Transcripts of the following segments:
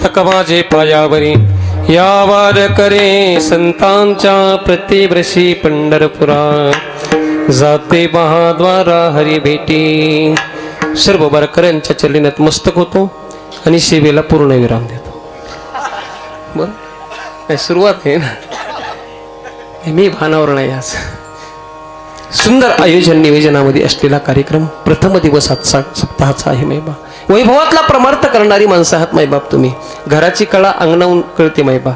मस्तक माझे पायावरी या वार करे संतांच्या प्रतिवर्षी पंढरपुरा जाते महाद्वारा हरी भेटी। सर्व वारकऱ्यांच्या चरणात मस्तक होतो आणि सेवेला पूर्ण विराम देतो। बरं सुरुवात आहे ना, मी भानावर नाही। आज सुंदर आयोजन नियोजनामध्ये असलेला कार्यक्रम प्रथम दिवस आजचा सप्ताहाचा आहे। मायबा वैभवातला परमार्थ करणारी माणसं आहात मायबाप तुम्ही। घराची कळा अंगणावून कळते मायबा।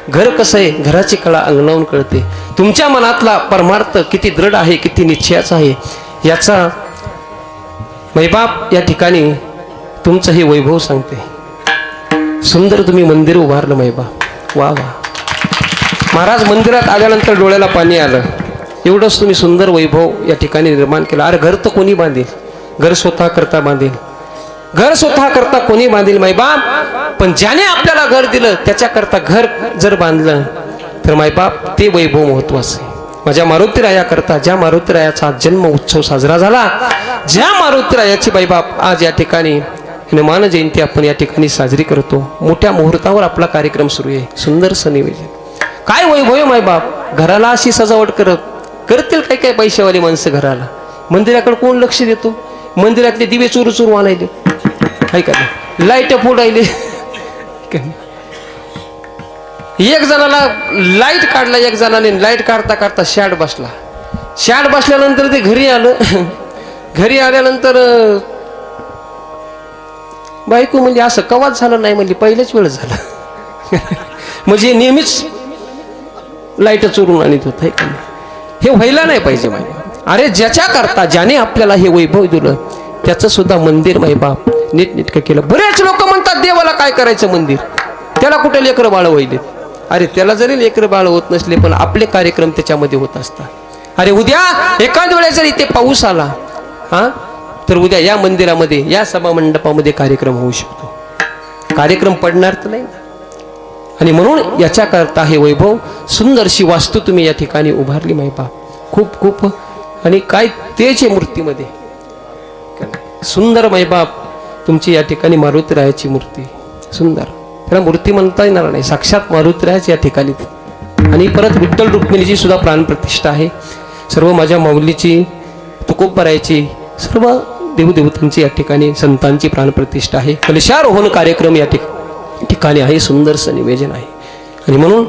घर कसं आहे घराची कळा अंगणावून कळते। तुमच्या मनातला परमार्थ किती दृढ आहे किती निश्चयाचा आहे याचा मायबाप या ठिकाणी तुमचं हे वैभव सांगते। सुंदर तुम्ही मंदिर उभारलं मायबा, वा वा। महाराज मंदिरात आल्यानंतर डोळ्याला पाणी आलं। एवढंच तुम्ही सुंदर वैभव या ठिकाणी निर्माण केलं। अरे घर तर कोणी बांधेल, घर स्वतः करता बांधेल, घर स्वतः करता कोणी बांधेल मायबाप। पण ज्याने आपल्याला घर दिलं त्याच्या करता घर जर बांधलं तर मायबाप ते वैभव महत्वाचं आहे। माझ्या मारुतीराया करता ज्या मारुतीरायाचा जन्म उत्सव साजरा झाला, ज्या मारुतीरायाची मायबाप आज या ठिकाणी हनुमान जयंती आपण या ठिकाणी साजरी करतो, मोठ्या मुहूर्तावर आपला कार्यक्रम सुरू आहे। सुंदरसं निवेदन, काय वैभव मायबाप। घराला अशी सजावट करतील काय काय पैशावाली माणसं घराला। मंदिराकडे कोण लक्ष देतो? मंदिरातले दिवे चोरू चोरू आणायले, काय का लाईट फोडायले। एक जणाला लाईट काढला, एक जणाने लाईट काढता काढता शाट बसला। शाट बसल्यानंतर ते घरी आलं। घरी आल्यानंतर बायको म्हणजे असं कवाच झालं नाही, म्हणजे पहिल्याच वेळ झालं। म्हणजे नेहमीच लाईट चोरून आणत होत, हे व्हायला नाही पाहिजे मायबाप। अरे ज्याच्या करता ज्याने आपल्याला हे वैभव दिलं त्याचं सुद्धा मंदिर मायबाप नीटनेटकं केलं। बरेच लोक म्हणतात देवाला काय करायचं मंदिर, त्याला कुठे लेकरं बाळ व्हायले। अरे त्याला जरी लेकरं बाळ होत नसले पण आपले कार्यक्रम त्याच्यामध्ये होत असतात। अरे उद्या एखाद वेळेस जर इथे पाऊस आला हा तर उद्या या मंदिरामध्ये या सभा मंडपामध्ये कार्यक्रम होऊ शकतो, कार्यक्रम पडणार तर नाही। आणि म्हणून याच्या करता हे वैभव सुंदरशी वास्तू तुम्ही या ठिकाणी उभारली मायबाप। खूप खूप आणि काय तेच मूर्तीमध्ये सुंदर मायबाप तुमची या ठिकाणी मारुतीरायाची मूर्ती सुंदर, त्याला मूर्ती म्हणता येणार नाही, साक्षात मारुतीरायाची या ठिकाणी। आणि परत विठ्ठल रुक्मिणीची सुद्धा प्राणप्रतिष्ठा आहे। सर्व माझ्या माऊलीची तुकोबरायाची सर्व देवदेवतांची या ठिकाणी संतांची प्राणप्रतिष्ठा आहे। कलशारोहण कार्यक्रम या ठिकाणी आहे, सुंदरसं निवेदन आहे। आणि म्हणून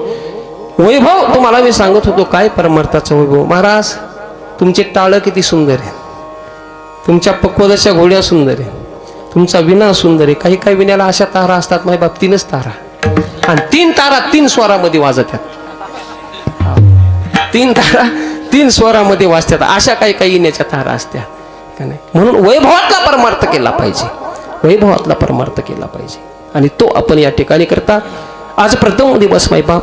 वैभव तुम्हाला मी सांगत होतो काय परमार्थाचं वैभव। महाराज तुमचे टाळ किती सुंदर आहे, तुमच्या पक्वदाच्या घोड्या सुंदर आहे, तुमचा विणा सुंदर आहे। काही काही विण्याला अशा तारा असतात मायबाप, 3च तारा, आणि 3 तारा 3 स्वरामध्ये वाजतात। 3 तारा 3 स्वरामध्ये वाजतात, अशा काही काही विण्याच्या तारा असतात का नाही। म्हणून वैभवातला परमार्थ केला पाहिजे, वैभवातला परमार्थ केला पाहिजे। आणि तो आपण या ठिकाणी करता। आज प्रथम दिवस मायबाप,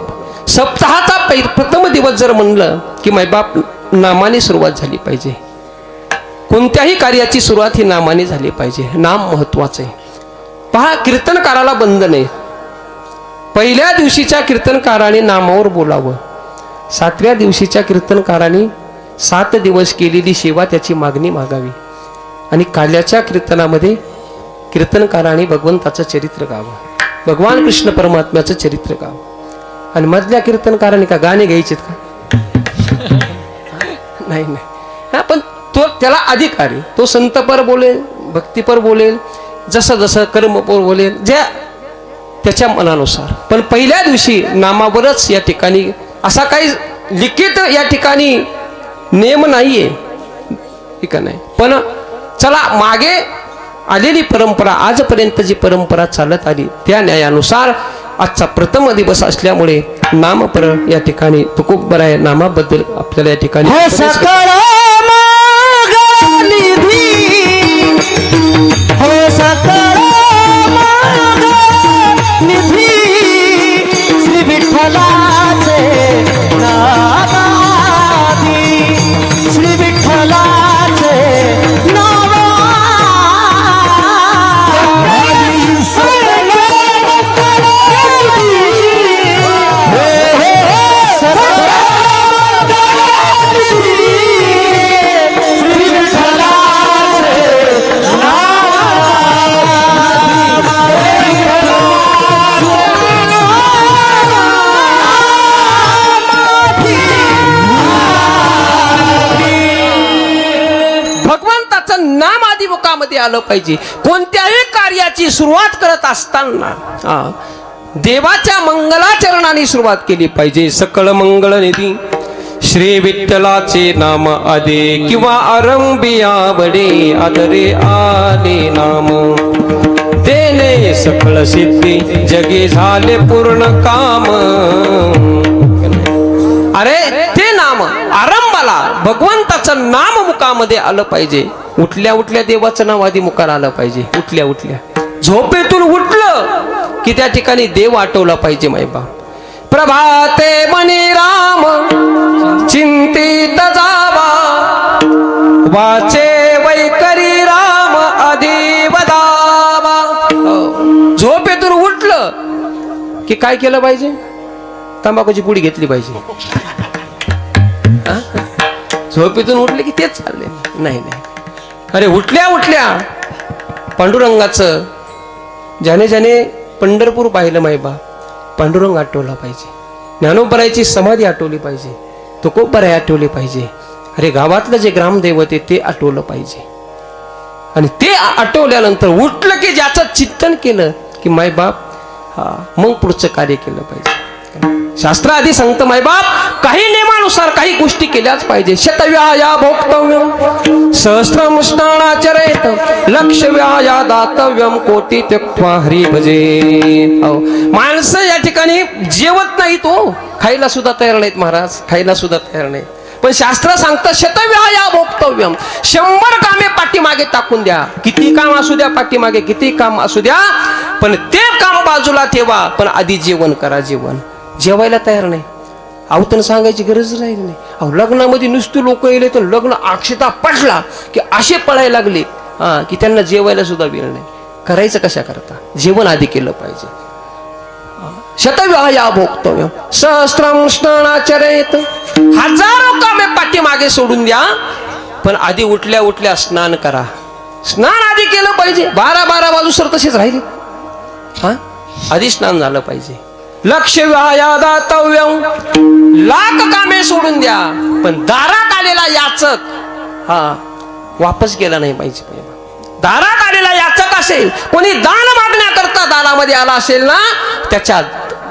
सप्ताहाचा प्रथम दिवस जर म्हणलं की मायबाप नामाने सुरुवात झाली पाहिजे। कोणत्याही कार्याची सुरुवात ही नामाने झाली पाहिजे, नाम महत्वाचं आहे। पहा कीर्तनकाराला बंद नाही, पहिल्या दिवशीच्या कीर्तनकाराने नामावर बोलावं, 7व्या दिवशीच्या कीर्तनकाराने 7 दिवस केलेली सेवा त्याची मागणी मागावी। आणि काल्याच्या कीर्तनामध्ये कीर्तनकाराने भगवंताचं चरित्र गावं, भगवान कृष्ण परमात्म्याचं चरित्र गावं। आणि मधल्या कीर्तनकाराने का गाणे घ्यायचेत का? नाही नाही, हा पण तो त्याला अधिकार आहे, तो संतपर बोलेल, भक्तीपर बोलेल, जसं जसं कर्मपर बोलेल, ज्या त्याच्या मनानुसार। पण पहिल्या दिवशी नामावरच या ठिकाणी असा काही लिखित या ठिकाणी नियम नाहीये, ठीक नाही। पण चला मागे आलेली परंपरा, आजपर्यंत जी परंपरा चालत आली त्या न्यायानुसार आजचा प्रथम दिवस असल्यामुळे नामपर या ठिकाणी तुकोबराय नामाबद्दल आपल्याला या ठिकाणी श्री विठ्ठलाचे नावादी, श्री विठ्ठलाचे नावादी। मुखामध्ये आलं पाहिजे. कोणत्याही कार्याची सुरुवात करत असताना देवाच्या मंगलाचरणाने सुरुवात केली पाहिजे. सकळ मंगळ निधी श्री विठ्ठलाचे नाम आदे किंवा आरंभिया बडे आदरे आले नाम तेने सकळ सिद्धी जगे झाले पूर्ण काम. अरे ते नाम आरंभाला भगवंताचं नाम मुखामध्ये आलं पाहिजे. उठल्या उठल्या देवाचं नाव आधी मुखाला आलं पाहिजे. उठल्या उठल्या झोपेतून उठलं की त्या ठिकाणी देव आठवला पाहिजे. मायबा प्रभाते मनी राम चिंतित जावा वाचे वैकरी राम आधी वदावा. झोपेतून उठलं की काय केलं पाहिजे? तंबाखूची पुडी घेतली पाहिजे. झोपेतून उठले की तेच चालले. नाही नाही, अरे उठल्या उठल्या पांडुरंगाचं ज्याने ज्याने पंढरपूर पाहिलं मायबा पांडुरंग आठवला पाहिजे. ज्ञानोबरायची समाधी आठवली पाहिजे. तुकोबराय आठवली पाहिजे. अरे गावातलं जे ग्रामदैवत आहे ते आठवलं पाहिजे. आणि ते आठवल्यानंतर उठलं की ज्याचं चिंतन केलं की मायबाप मग पुढचं कार्य केलं पाहिजे. शास्त्र आधी सांगतं मायबाप काही नियमानुसार काही गोष्टी केल्याच पाहिजे. शतव्याया भोक्तव्यम सहस्त्रम स्नानाचरेत लक्षव्याया दातव्यम कोटी त्यक्त्वा हरी भजे. माणसं या ठिकाणी जेवत नाहीत, तो खायला सुद्धा तयार नाहीत महाराज, खायला सुद्धा तयार नाहीत. पण शास्त्र सांगतं शतव्याया भोक्तव्यम 100 कामे पाठीमागे टाकून द्या. किती काम असू द्या पाठीमागे, किती काम असू द्या, पण ते काम बाजूला ठेवा. पण आधी जेवण करा. जेवायला तयार नाही. आवतन सांगायची गरज राहिली नाही. अहो लग्नामध्ये नुसते लोक येले तर लग्न अक्षता पडला की असे पळायला लागले की त्यांना जेवायला सुद्धा वेळ नाही. करायचं कशा करता? जेवण आधी केलं पाहिजे. शतव्याया भोक्तव्यम सहस्त्रम स्नानाचरेत 1000 कामे पाठीमागे सोडून द्या, पण आधी उठल्या उठल्या स्नान करा. स्नान आधी केलं पाहिजे. 12 वाजूसर तसेच राहिले. आधी स्नान झालं पाहिजे. लक्षव्याया दातव्यम लाख कामे सोडून द्या, पण दारात आलेला याचक वापस गेला नाही पाहिजे. दारात आलेला याचक असेल, कोणी दान मागण्याकरता दारामध्ये आला असेल ना, त्याच्या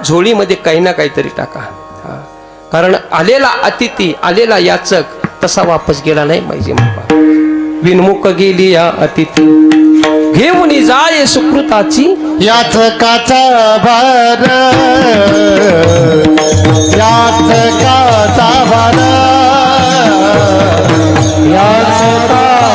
झोळीमध्ये काही ना काहीतरी टाका. कारण आलेला अतिथी, आलेला याचक तसा वापस गेला नाही पाहिजे. विनमुख गेली या अतिथी घेऊन जाय सुकृताची याचकाचा भार याचकाचा भार याचकाचा भार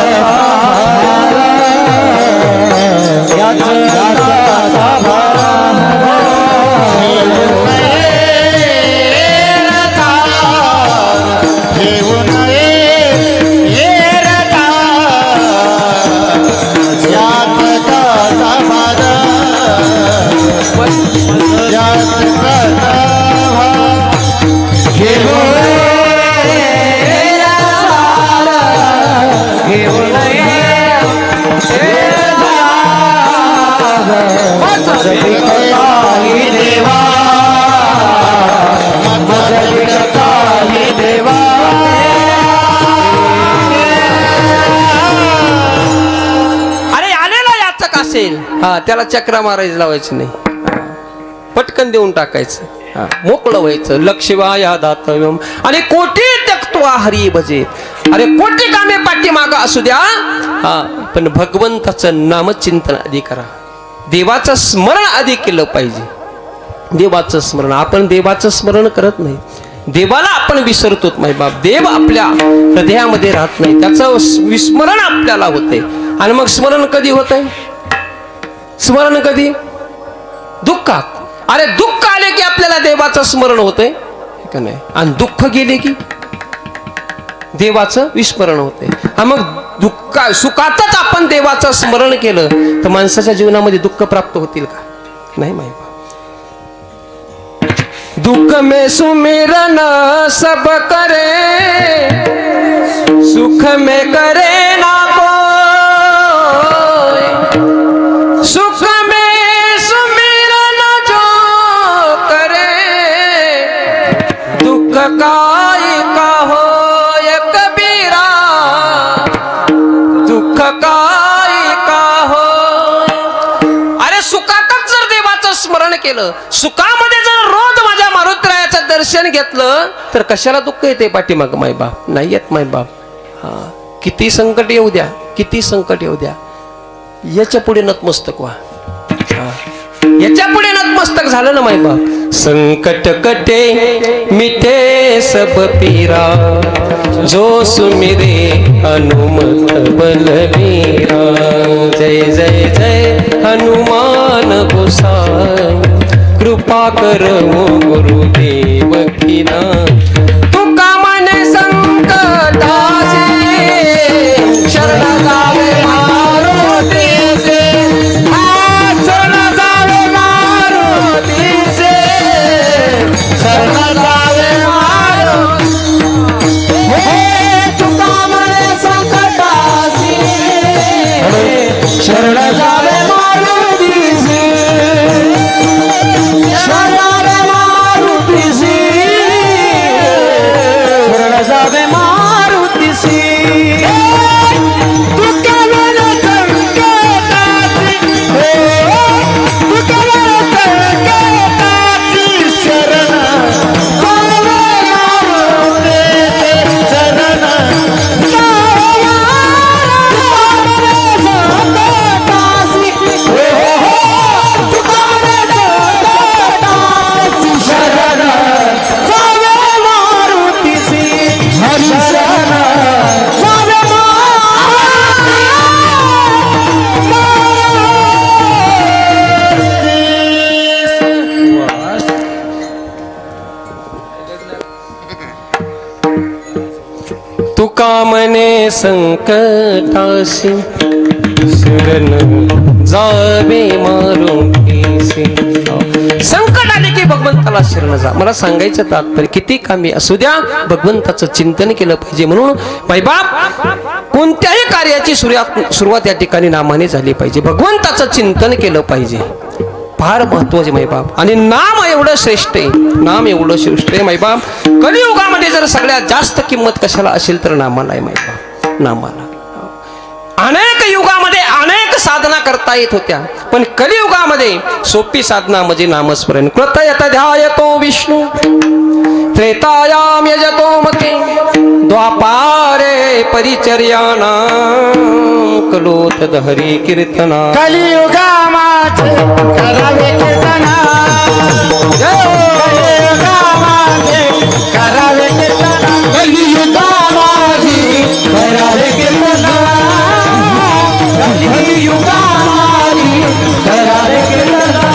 त्याला चक्रा मारायचं लावायचं नाही. पटकन देऊन टाकायचं. मोकळं व्हायचं. लक्षव्याया दातव्यम आणि कोटी त्यक्त्वा हरी भजे. अरे कोटी कामे पाठीमागं असू द्या, पण भगवंताचं नामचिंतन आधी करा. देवाचं स्मरण आधी केलं पाहिजे. देवाचं स्मरण, आपण देवाचं स्मरण करत नाही. देवाला आपण विसरतो मायबाप. देव आपल्या हृदयामध्ये राहत नाही. त्याचं विस्मरण आपल्याला होते. आणि मग स्मरण कधी होतंय? स्मरण कधी? दुःखात. अरे दुःख आले की आपल्याला देवाचं स्मरण होतंय का नाही? आणि दुःख गेले की देवाचं विस्मरण होतंय. मग सुखातच आपण देवाचं स्मरण केलं तर माणसाच्या जीवनामध्ये दुःख प्राप्त होतील का? नाही माहिती. दुःख में सुमिरन सब करे सुख में करे ना कोई. सुख में सुमिरन जो करे दुख काई का हो ये कबीरा. दुख काई स्मरण केलं, सुखामध्ये जर रोज माझ्या मारुतीरायाचं दर्शन घेतलं तर कशाला दुःख येते पाठीमाग मायबाप नाही येत मायबाप. किती संकट येऊ द्या, किती संकट येऊ द्या, याच्या पुढे नतमस्तक व्हा. याच्या पुढे नतमस्तक झालं ना मायबाप. संकट कटे मिटे सब पीरा, जो सुमिरे हनुमत बलवीरा. जय जय जय हनुमान गोसाई, कृपा करो गुरुदेव की नाम. तुका मने संकटाचे शरण जावे मारुतीचे, शरण जावे मारुतीचे, शरण जावे मारुतीचे. तुका मने संकटाचे शरण जावे मारुतीचे, शरण मारुतीचे, शरण जावे मारुतीचे. तुका मने संकटासी शरण जावे मारुतीचे. संकट आले की भगवंताला शरण जा. मला सांगायचं तात्पर्य किती कामी असू द्या भगवंताचं चिंतन केलं पाहिजे. म्हणून मायबाप कोणत्याही कार्याची सुरुवात या ठिकाणी नामाने झाली पाहिजे, भगवंताचं चिंतन केलं पाहिजे. फार महत्वाचे मायबाप. आणि नाम एवढं श्रेष्ठ आहे, नाम एवढं श्रेष्ठ आहे मायबाप. कलियुगामध्ये जर सगळ्यात जास्त किंमत कशाला असेल तर नामाला आहे मायबाप, नामाला. अनेक युगामध्ये अनेक साधना करता येत होत्या, पण कलियुगामध्ये सोपी साधना म्हणजे नामस्मरण. कृतयत ध्यायतो विष्णू त्रेतायाम यजतो मते, द्वापारे परिचर्याना कलोत हरी कीर्तना. कलियुगामाचे करावे कीर्तना, कलियुगामाचे करावे कीर्तना, कलियुगामाची करावे कीर्तना, कलियुगामाची करावे कीर्तना.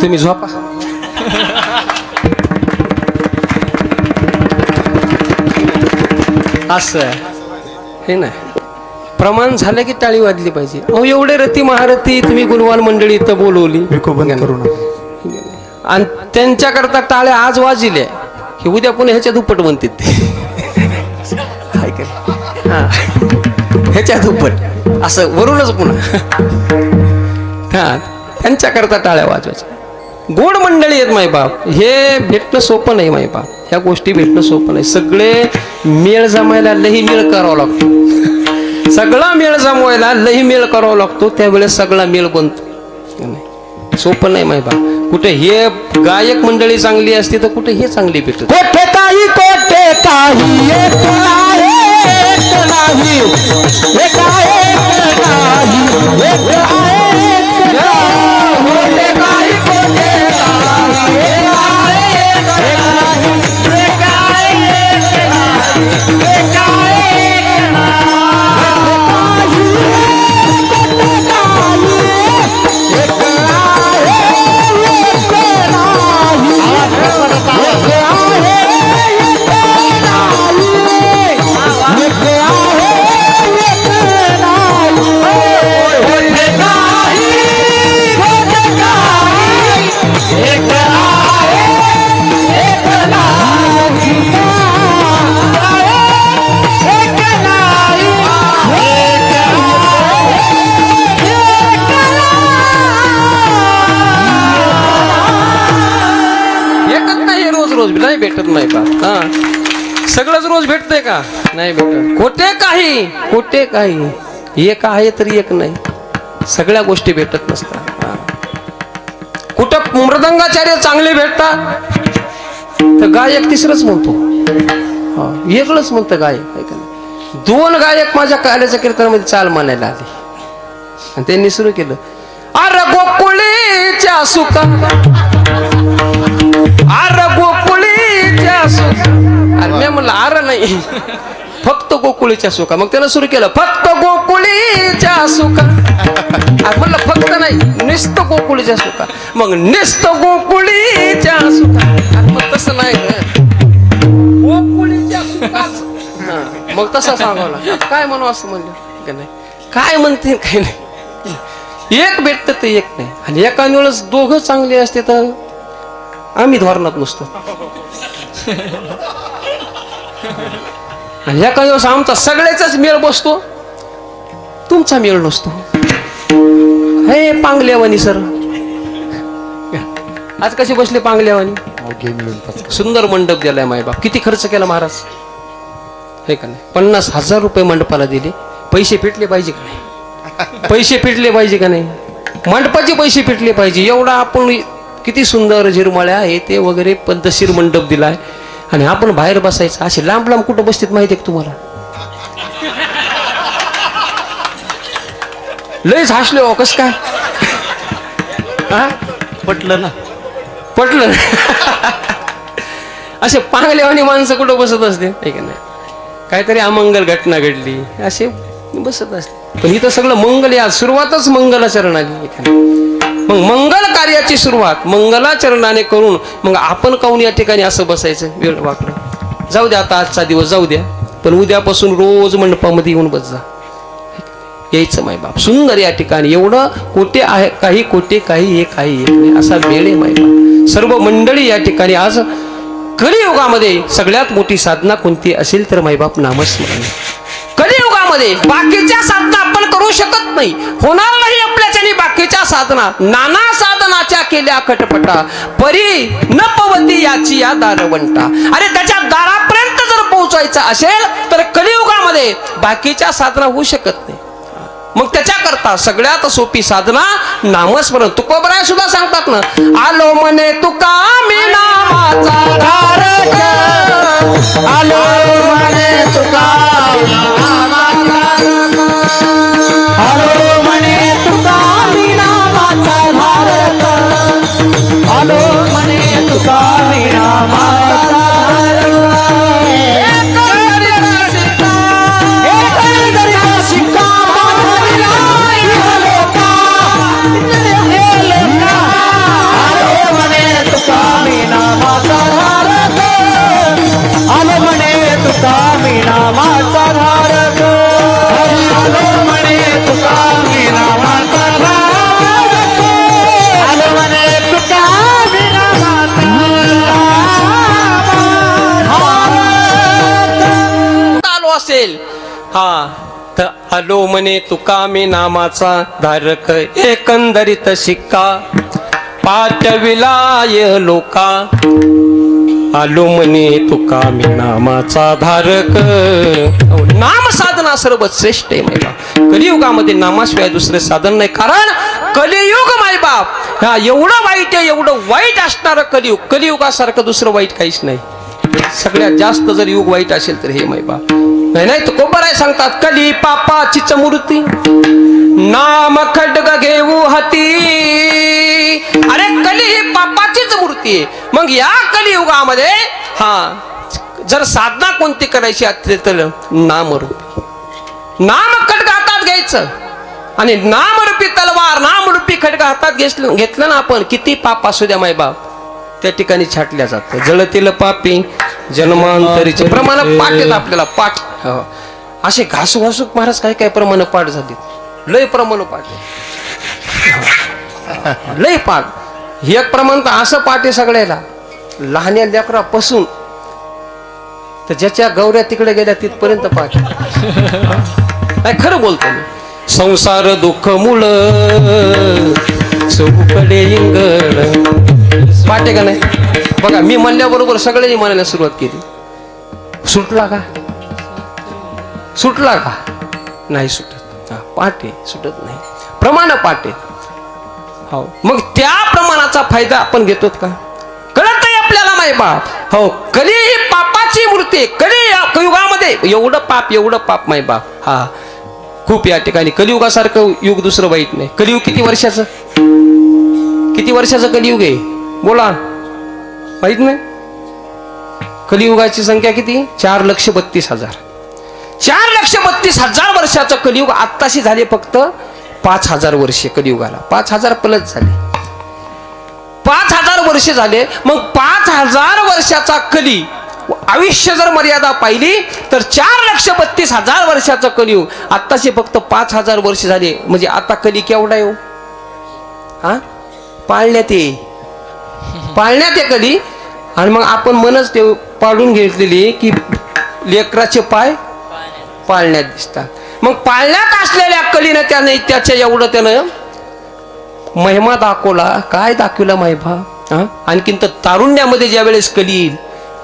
तुम्ही झोपा. असं हे नाही, प्रमाण झालं की टाळी वाजली पाहिजे. अहो एवढे रती महारथी तुम्ही गुणवान मंडळी इथं बोलवली आणि त्यांच्याकरता टाळ्या आज वाजल्या, हे उद्या पुन्हा ह्याच्या दुप्पट म्हणतात ते. ह्याच्या दुप्पट असं वरूनच पुन्हा. हा त्यांच्याकरता टाळ्या वाजवायच्या. गोड मंडळी आहेत मायबाप, हे भेटणं सोपं नाही मायबाप. ह्या गोष्टी भेटणं सोपं नाही. सगळे मेळ जमायला लई मेळ करावा लागतो, सगळा मेळ जमवायला लई मेळ करावा लागतो, त्यावेळेस सगळा मेळ बनतो. सोपं नाही मायबाप. कुठे हे गायक मंडळी चांगली असते तर कुठे हे चांगली भेटत. कोठे काही कोठे काही एक नाही, एक नाही, एक आहे, एक नाही, एक आहे. रोज नाही भेटत माय बाप. हा सगळंच रोज भेटतंय का? नाही भेटत. खोटे काही एक आहे तरी एक नाही. सगळ्या गोष्टी भेटत नसतात. कुठं मृदंगाचार्य चांगले भेटतात तर गायक तिसरंच म्हणतो. वेगळंच म्हणतं गायक. 2 गायक माझ्या काल्याच्या कीर्तनामध्ये चाल म्हणायला आले आणि त्यांनी सुरू केलं, अरे गोकुळीच्या सुका, अरे गोकुळीच्या सुका. अरे मी म्हणलं अरे नाही, फक्त गोकुळीच्या सुका. मग त्यानं सुरू केलं, फक्त गोकुळीच्या सुका. म्हणलं फक्त नाही, नुसतं गोकुळीच्या सुका. मग नुसतं गोकुळीच्या सुका. मग तसं नाही, गोकुळीच्या सुकाच. मग तसं सांगावं लागलं. काय म्हणू असं म्हणलं का नाही, काय म्हणते काही नाही. एक भेटत ते एक नाही. आणि एका वेळेस दोघं चांगले असते तर आम्ही धोरणात नसतो. आणि एका दिवस आमचा सगळ्याचाच मेळ बसतो, तुमचा मेळ नसतो. हे पांगल्यावानी सर आज कसे बसले पांगल्यावानी. सुंदर मंडप दिलाय मायबाप. किती खर्च केला महाराज हे का नाही. 50,000 रुपये मंडपाला दिले. पैसे फिटले पाहिजे का नाही? पैसे फिटले पाहिजे का नाही? मंडपाचे पैसे फिटले पाहिजे. एवढा आपण किती सुंदर झिरमळ्या हे ते वगैरे पद्धतशीर मंडप दिलाय आणि आपण बाहेर बसायचं. असे लांब लांब कुठं बसतात माहिती आहे का तुम्हाला? लयच हसले हो. कस काय पटलं ना. असे पांगल्यावानी माणसं कुठं बसत असते का नाही. काहीतरी अमंगल घटना घडली असे बसत असते. पण इथं सगळं मंगल. या सुरुवातच मंगलाचरणाने. मग मंगल कार्याची सुरुवात मंगलाचरणाने करून मग आपण काहून या ठिकाणी असं बसायचं वेळ वाकडं. जाऊ द्या आता आजचा दिवस जाऊ द्या, पण उद्यापासून रोज मंडपामध्ये येऊन बस जा. यायचं मायबाप. सुंदर या ठिकाणी एवढं कोटे आहे, काही कोटे काही एक काही एक नाही असा वेळ आहे मायबाप. सर्व मंडळी या ठिकाणी आज कलियुगामध्ये सगळ्यात मोठी साधना कोणती असेल तर मायबाप नामस्मरण. कलियुगामध्ये बाकीच्या साधना आपण करू शकत नाही, होणार नाही आपल्याच्याने बाकीच्या साधना. नाना साधनाच्या केल्या खटपटा, परी न पवती याची या दारवंटा. अरे त्याच्या दारापर्यंत जर पोहोचायचं असेल तर कलियुगामध्ये बाकीच्या साधना होऊ शकत नाही. मग त्याच्याकरता सगळ्यात सोपी साधना नामस्मरण. तुकोबराय सुद्धा सांगतात ना, आलो मने तुका मी नामाचा धारक, आलो मने तुका आलो म्हणे तुका मी नामाचा धारक, आलो म्हणे तुका मी नामाचा धारक. आलो म्हणे तुका मी नामाचा धारक, एकंदरीत शिक्का पाठविलाय लोका. आलो म्हणे तुका मी नामाचा धारक. नाम साधना सर्वात श्रेष्ठ आहे मायबाप. कलियुगामध्ये नामाशिवाय दुसरे साधन नाही. कारण कलियुग मायबाप हा एवढं वाईट आहे, एवढं वाईट असणारं कलियुग. कलियुगासारखं दुसरं वाईट काहीच नाही. सगळ्यात जास्त जर युग वाईट असेल तर हे मायबाप. नाही तर कोबराय सांगतात, कली पापाचीच मूर्ती नाम खड्ग घेऊ हाती. अरे कली ही पापाचीच मूर्ती आहे. मग या कलियुगामध्ये जर साधना कोणती करायची असेल तर नामरूपी नाम खड्ग हातात घ्यायचं आणि नामरूपी तलवार नामरूपी खड्ग हातात घेतलं ना आपण, किती पाप असू द्या मायबाप त्या ठिकाणी छाटल्या जातं. जळतील पापी जन्मांतरीचे प्रमाण पाठ येत आपल्याला. पाठ असे घासू घासू महाराज काय काय प्रमाण पाठ झाले. लय प्रमाण पाठ लय पाठ. एक प्रमाण तर असं पाठ आहे सगळ्याला, लहान्या लेकरापासून तर ज्याच्या गौऱ्या तिकडे गेल्या तिथपर्यंत पाठ. काय खरं बोलतो मी. संसार दुःख मुळ चौकडे इंगळ पाठ आहे का नाही. बघा मी म्हणल्याबरोबर सगळ्यांनी म्हणायला सुरुवात केली. सुटला का? सुटला का? नाही सुटत. पाठ आहे, सुटत नाही. प्रमाण पाठ आहे. हो, मग त्या प्रमाणाचा फायदा आपण घेतो का? कळत नाही आपल्याला माय बाप. हो, कली ही पापाची मूर्ती. कलियुगामध्ये एवढं पाप माय बाप. हा, खूप या ठिकाणी कलियुगासारखं युग दुसरं वाईट नाही. कलियुग किती वर्षाचं कलियुग आहे बोला, माहित नाही? कलियुगाची संख्या किती? 4,32,000. 4,32,000 वर्षाचं कलियुग. आत्ताशी झाले फक्त 5,000 वर्षे कलियुगाला. 5,000 प्लस झाले. 5,000 वर्षे झाले. मग 5,000 वर्षाचा कली आयुष्य जर मर्यादा पाहिली तर 4,32,000 वर्षाचं कलियुग. आत्ताशी फक्त 5,000 वर्ष झाले. म्हणजे आता कली केवढा येऊ? हा, पाळण्यात ये कली. आणि मग आपण मनच ते पाडून घेतलेली की लेकराचे पाय पाळण्यात दिसतात. मग पाळण्यात असलेल्या कलीनं त्याच्या एवढं त्यानं महिमा दाखवला. काय दाखवला महिमा? आणखीन तर तारुण्यामध्ये ज्या वेळेस कली येईल,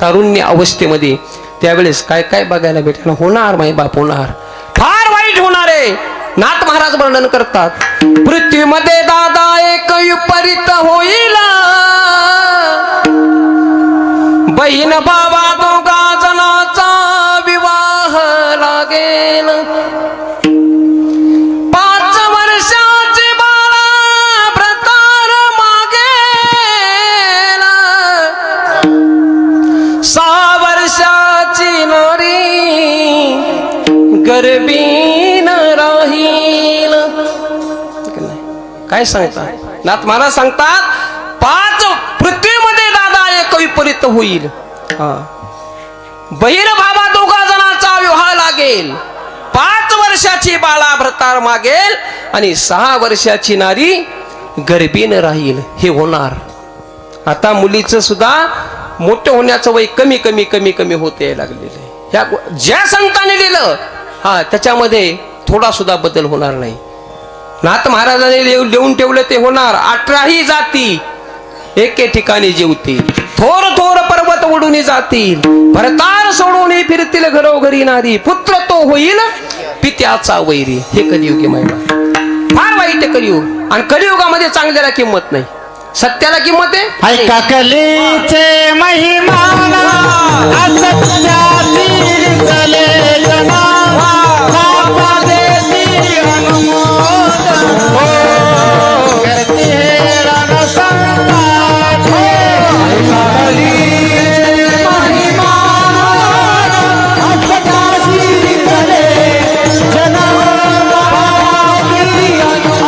तारुण्य अवस्थेमध्ये, त्यावेळेस काय काय बघायला भेटेल. होणार माई बाप, होणार, फार वाईट होणार आहे. नाथ महाराज वर्णन करतात, पृथ्वीमध्ये दादा एक विपरीत होईल, बहीण भावा दोघा जणाचा विवाह लागेल, 5 वर्षाची बाळा व्रतार मागेल, 6 वर्षाची नारी गर्भीन राहील. काय सांगतात नाथ महाराज? सांगतात 5 पृथ्वीमध्ये दादा एक विपरीत होईल, बहीण भावा दोघा जणांचा विवाह लागेल, 5 वर्षाची बाळा भ्रतार मागेल आणि 6 वर्षाची नारी गर्भीन राहील. हे होणार. आता मुलीचं सुद्धा मोठं होण्याचं वय कमी कमी कमी कमी होत यायला लागलेलं आहे. ह्या ज्या संतांनी लिहिलं त्याच्यामध्ये थोडा सुद्धा बदल होणार नाही. नाथ महाराजांनी लिहून ठेवलं ते होणार. 18ही जाती एके ठिकाणी जेवतील, थोर थोर पर्वत ओढून जातील, भरतार सोडून फिरतील घरोघरी नारी, पुत्र तो होईल पित्याचा वैरी. हे कलियुगी महिमा, फार वाईट कलियुग. आणि कलियुगामध्ये चांगल्याला किंमत नाही, सत्याला किंमत आहे. ऐका कलीचे महिमा असत्याची चले जना, बाबा देती अनुमोदन, करते रण संताचे. ऐका कलीचे महिमा असत्याची चले जना, बाबा देती अनुमोदन,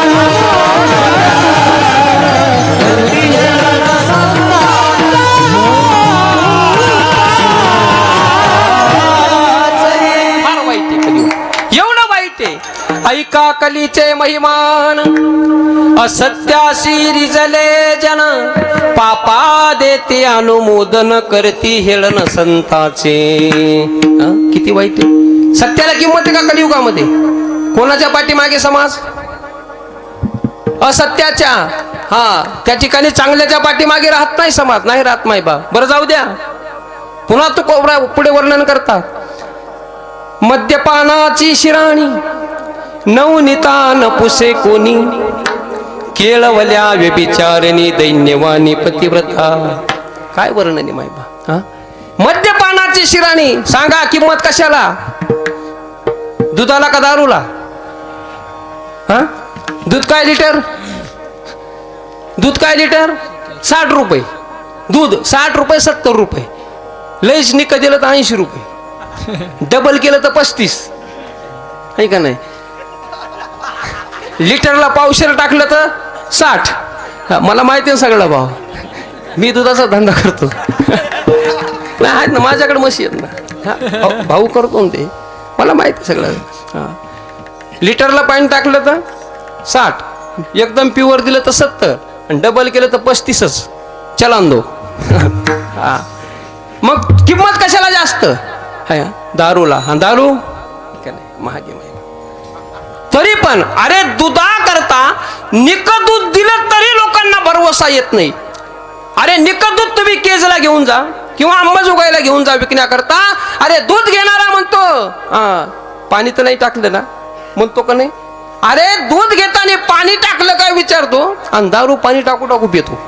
ऐका कलीचे महिमान असत्याशी रिजले जन, पापा देते अनुमोदन, करती हेळन संताचे. किती वाईट आहे. सत्याला किंमत आहे का कलियुगामध्ये? कोणाच्या पाठीमागे समाज? असत्याच्या. त्या ठिकाणी चांगल्याच्या पाठीमागे राहत नाही समाज, नाही राहत माय बा. बरं जाऊ द्या, पुन्हा तू पुढे वर्णन करतात. मद्यपानाची शिराणी नवनितान पुसे कोणी, केळवल्या व्यभिचारिणी दैन्यवानी पतिव्रता. काय वर्णन आहे माय बा. मद्यपानाची शिराणी. सांगा किंमत कशाला? दुधाला का दारूला? दूध काय लिटर? दूध काय लिटर? 60 रुपये. दूध 60 रुपये 70 रुपये. लईच निक दिलं तर 80 रुपये. डबल केलं तर 35. आहे का नाही? लिटरला पावशेर टाकलं तर 60. मला माहिती आहे सगळा भाव. मी दुधाचा धंदा करतो. नाही आहेत ना माझ्याकडे म्हशी आहेत ना. भाऊ करतो ते, मला माहिती आहे सगळं. लिटरला पाणी टाकलं तर 60, एकदम प्युअर दिलं तर 70, आणि डबल केलं तर 35च. चलान दो. मग किंमत कशाला जास्त? दारूला. दारू महागे. तरी पण अरे दुधा करता निक दूध दिलं तरी लोकांना भरवसा येत नाही. अरे निकट दूध तुम्ही केजला घेऊन जा किंवा अंबाजोगाईला घेऊन जा विकण्याकरता. अरे दूध घेणारा म्हणतो पाणी तर नाही टाकलं ना, म्हणतो का नाही. अरे दूध घेताना पाणी टाकलं काय विचारतो, आणि दारू पाणी टाकू टाकू पितो.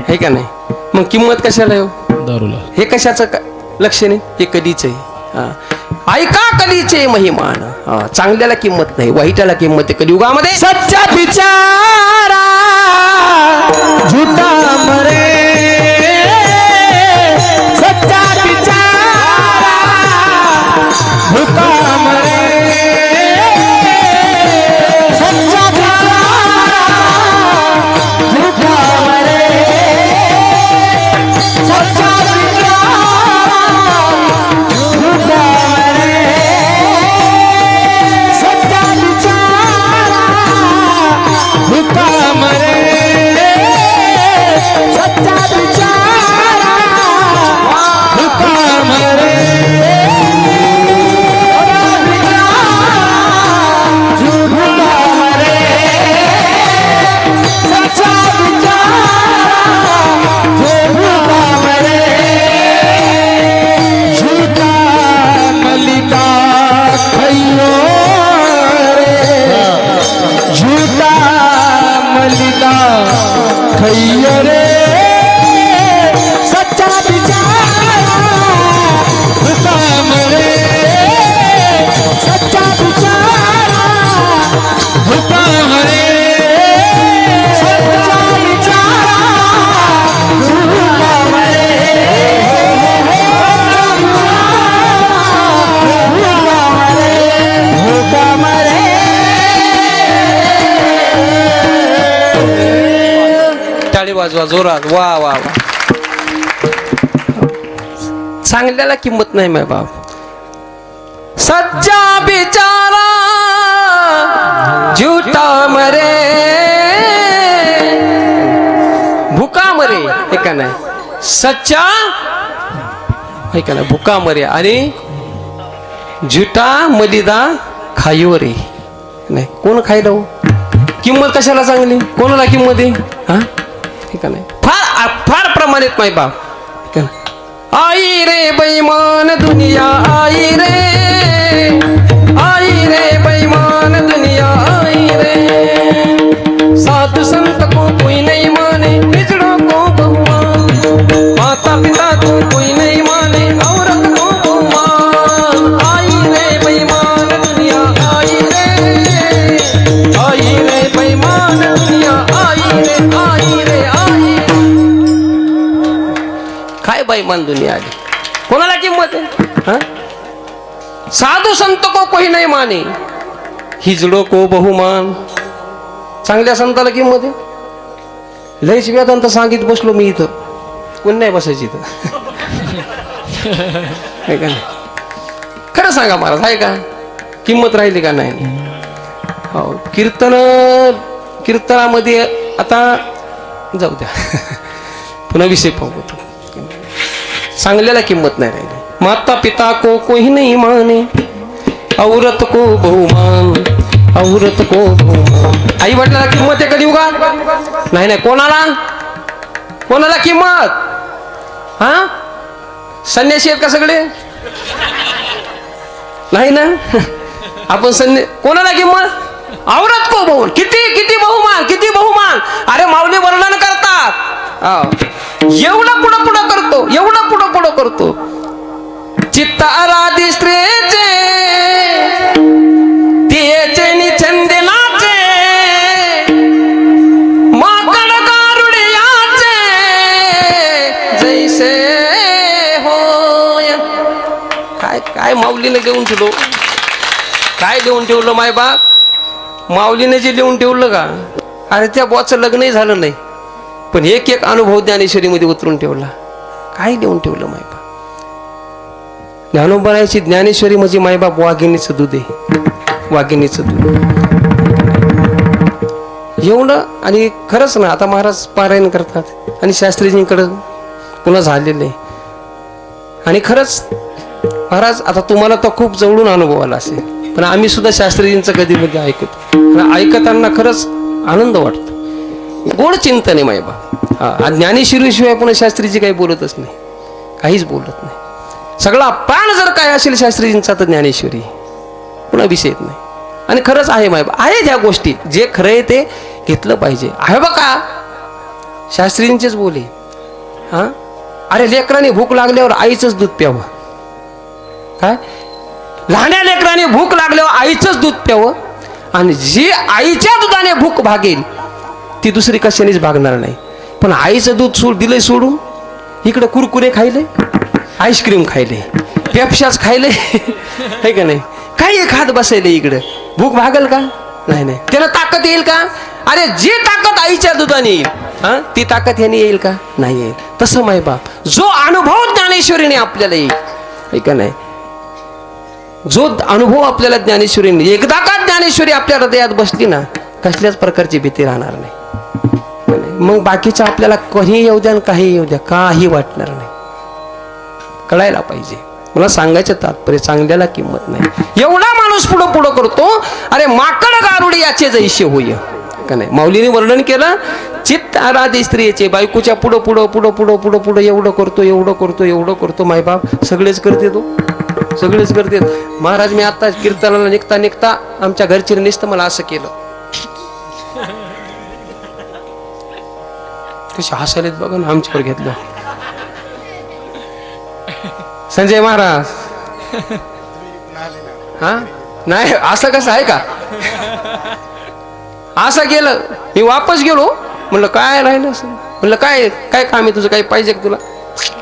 हे का नाही. मग किंमत कशाला हो दारूला. हे कशाचं लक्ष नाही, हे कधीच आहे. ऐका कधीचे महिमान. चांगल्याला किंमत नाही, वाईटाला किंमत आहे कलियुगामध्ये. सच्चा बिचारा झूठा मरे, सच्चा बिचारा झूठा मरे, सच्चा बिचारा झूठा मरे, सच्चा वाजवा जोरात. वा वा वा. चांगल्याला किंमत नाही मै बाप. सच्चा बिचारा झूठा मरे, भुका मरे. हे का नाही. सच्चा हे का नाही भुका मरे आणि झुटा मलिदा खायो रे. नाही कोण खायला हो. किंमत कशाला चांगली, कोणाला किंमत आहे. हा ठीक आहे. फार फार प्रमाणित माय बाप. आई रे बेईमान दुनिया, आई रे, आई रे बेईमान दुनिया, आई रे. साधु संत को कोई नहीं माने, बिछड़ों को बहुमान, माता पिता को कोई नहीं माने, औरत को बहुमान. आई रे बेईमान दुनिया, आई रे, आई रे बेईमान दुनिया, आई रे, आई रे, आई. काय बेईमान दुनिया आली, कोणाला किंमत आहे. साधू संत को कोई नाही माने, हिजडो को बहुमान. चांगल्या संताला किंमत आहे. लयच वेदांत सांगित बसलो मी इथं, कोण नाही बसायची इथं. खरं सांगा महाराज, आहे का किंमत राहिली का नाही. हो कीर्तनामध्ये आता जाऊ द्या, पुन्हा विषय पाहू. चांगल्याला किंमत नाही राहिली. माता पिता को कोई नहीं माने, औरत को बहुमान, औरत को बहुमान. आई वडिलांना किंमत आहे कधी उगा नाही. नाही कोणाला, कोणाला किंमत. हा संन्यासी आहेत का सगळे, नाही ना. आपण कोणाला किंमत. औरत को बहुमान. किती किती बहुमान, किती बहुमान. अरे माऊली वर्णन करतात. एवढं पुढं पुढं करतो, एवढं पुढं पुढं करतो. चित्त आराधी स्त्रीचे, तिचे निछंद नाचे, माकड गारुडियाचे जैसे होय. काय काय माऊलीने लिहून ठेवलं, काय लिहून ठेवलं माय बाप. माऊलीने जे लिहून ठेवलं का, अरे त्या बॉचं लग्नही झालं नाही, पण एक एक अनुभव ज्ञानेश्वरीमध्ये उतरून ठेवला. काय लिहून ठेवलं मायबाप. ज्ञानोबरायची ज्ञानेश्वरी म्हणजे मायबाप वाघिणीचं दूध आहे, वाघिणीचं दूध एवढं. आणि खरंच ना, आता महाराज पारायण करतात आणि शास्त्रीजींकडं पुन्हा झालेलं आहे. आणि खरंच महाराज, आता तुम्हाला तर खूप जवळून अनुभव आला असेल, पण आम्ही सुद्धा शास्त्रीजींचं कधी मध्ये ऐकतो. ऐकताना खरंच आनंद वाटतो. गोड चिंतन आहे मायबा. हा ज्ञानेश्वरीशिवाय पुन्हा शास्त्रीजी काही बोलतच नाही, काहीच बोलत नाही. सगळा प्राण जर काय असेल शास्त्रीजींचा तर ज्ञानेश्वरी, पुन्हा विषयच नाही. आणि खरंच आहे मायबा, आहे ज्या गोष्टी जे खरं आहे ते घेतलं पाहिजे. आहे बघा शास्त्रीजींचेच बोले. हा अरे लेकराने भूक लागल्यावर आईचंच दूध प्यावं. काय लहान्या लेकराने भूक लागल्यावर आईचंच दूध प्यावं, आणि जी आईच्या दुधाने भूक भागेल ती दुसरी कशानेच भागणार नाही. पण आईचं दूध दिलंय सोडून इकडं कुरकुरे खायले, आईस्क्रीम खायले, पेप्शाच खायले, है का नाही, काही खात बसायले, इकडं भूक भागल का? नाही नाही. त्याला ताकद येईल का? अरे जी ताकद आईच्या दुधाने येईल हा ती ताकद ह्याने येईल का? नाही येईल. तसं मायबाप जो अनुभव ज्ञानेश्वरीने आपल्याला येईल, है का नाही, जो अनुभव आपल्याला ज्ञानेश्वरीने एकदा का ज्ञानेश्वरी आपल्या हृदयात बसली ना, कसल्याच प्रकारची भीती राहणार नाही. मग बाकीचं आपल्याला कधी येऊ द्या काही येऊ द्या काही वाटणार नाही. कळायला पाहिजे. मला सांगायचं तात्पर्य चांगल्याला किंमत नाही. एवढा माणूस पुढं पुढं करतो, अरे माकड गारुडी याचे जैसे होय का नाही. माऊलीने वर्णन केलं, चित्त आराधी स्त्रीचे बायकोच्या पुढं पुढं पुढं पुढं पुढं पुढं एवढं करतो एवढं करतो एवढं करतो. मायबाप सगळेच करते, तो सगळेच करते. महाराज मी आता कीर्तनाला निघता निघता आमच्या घरची निस्त मला असं केलं. कशी हसायलेत बघा ना, आमच्यावर घेतलं. संजय महाराज हा नाही असं कसं आहे का? असं गेलं. मी वापस गेलो, म्हणलं काय राहिलं असं, म्हणलं काय काय काम आहे तुझं, काही पाहिजे का तुला?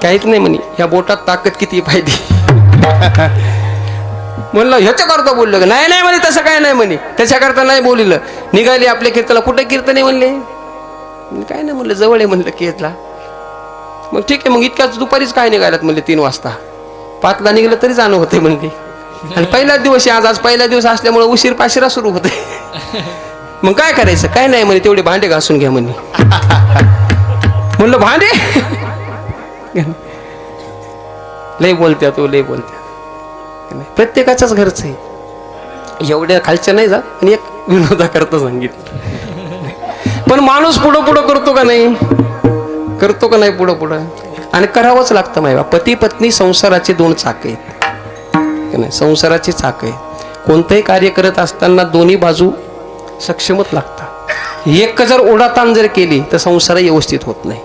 काहीच नाही म्हणे. ह्या बोटात ताकद किती पाहिजे. म्हणलं ह्याच्याकरता बोललं का? नाही नाही म्हणे तसं काय नाही म्हणे, त्याच्याकरता नाही बोललं. निघाली आपल्या कीर्तनाला. कुठे कीर्तन आहे म्हणले? काय नाही म्हणलं जवळ आहे म्हणलं कीर्तला. मग ठीक आहे, मग इतक्याच दुपारीच काय निघाल्यात म्हणले 3 वाजता. 5ला निघलं तरी जाणं होते म्हणले. आणि पहिलाच दिवस आहे आज पहिला दिवस असल्यामुळे उशीर पाशिरा सुरू होते. मग काय करायचं? काय नाही म्हणे, तेवढे भांडे घासून घ्या म्हणे. म्हणलं भांडे लय बोलत्या तो, लय बोलत्या. प्रत्येकाच्याच घरचं आहे, एवढ्या खालच्या नाही जात. आणि एक विनोदा करता सांगितलं, पण माणूस पुढं पुढं करतो का नाही, करतो का नाही पुढं पुढं, आणि करावंच लागतं. माहिती पती पत्नी संसाराचे 2 चाक आहेत, संसाराची चाक आहे. कोणतंही कार्य करत असताना दोन्ही बाजू सक्षमच लागतात. एक जर ओढाताण जर केली तर संसार व्यवस्थित होत नाही.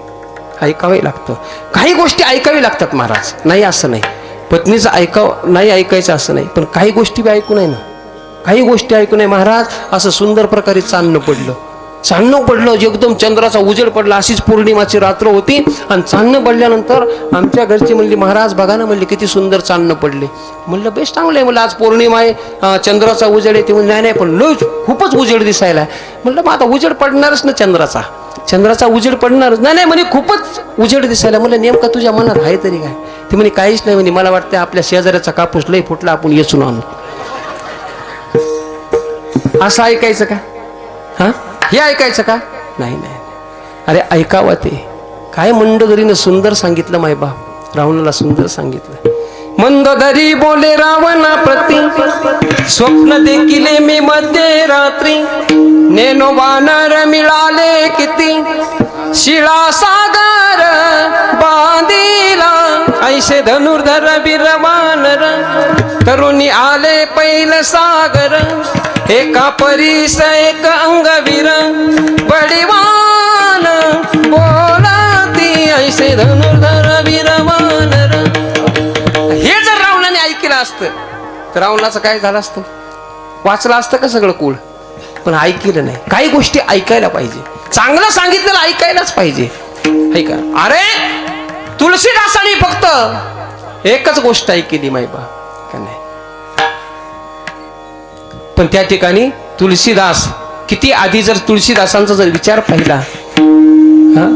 ऐकावे लागतं, काही गोष्टी ऐकावी लागतात महाराज. नाही असं नाही, पत्नीचं नाही ऐकायचं असं नाही, पण काही गोष्टी बी ऐकू नाही ना, काही गोष्टी ऐकू नाही महाराज. असं सुंदर प्रकारे चांदणं पडलं एकदम चंद्राचा उजेड पडला. अशीच पौर्णिमाची रात्र होती आणि चांदणं पडल्यानंतर आमच्या घरची म्हणली महाराज बघा ना, म्हणली किती सुंदर चांदणं पडले. म्हणलं बेश चांगलं आहे, म्हणलं आज पौर्णिमा आहे, चंद्राचा उजेड आहे. ते म्हणजे नाही पण लय खूपच उजेड दिसायला. म्हणलं मग आता उजेड पडणारच ना, चंद्राचा उजेड पडणारच. नाही म्हणे खूपच उजेड दिसायला. म्हणलं नेमका तुझ्या मनात आहे तरी काय? ते म्हणे काहीच नाही म्हणे, मला वाटतं आपल्या शेजाऱ्याचा कापूस लय फुटला, आपण येचून आणू. असं ऐकायचं का? हा हे ऐकायचं का? नाही नाही. अरे ऐकावं ते. काय मंदोदरीनं सुंदर सांगितलं मायबाप, रावणाला सुंदर सांगितलं. मंदोदरी बोले रावणा प्रती, स्वप्न देखिले मी मध्यरात्री. नेनो वानर मिळाले किती, शिळा सागर बांधिला. ऐसे धनुर्धर वीर वानर, तरुणी आले पैल सागर. एका परीस एक अंगवीर, बडीवान बोलती. ऐसे धनुर्धर वीर वानर. हे जर रावणाने ऐकलं असतं तर रावणाचं काय झालं असतं? वाचलं असतं का सगळं कुळ? पण ऐकलं नाही. काही गोष्टी ऐकायला पाहिजे, चांगलं सांगितलेलं ऐकायलाच पाहिजे, ऐका. अरे तुळशीदासांनी फक्त एकच गोष्ट ऐकली माहिबा का नाही, पण त्या ठिकाणी तुळशीदास किती आधी जर तुळशीदासांचा जर विचार पाहिला,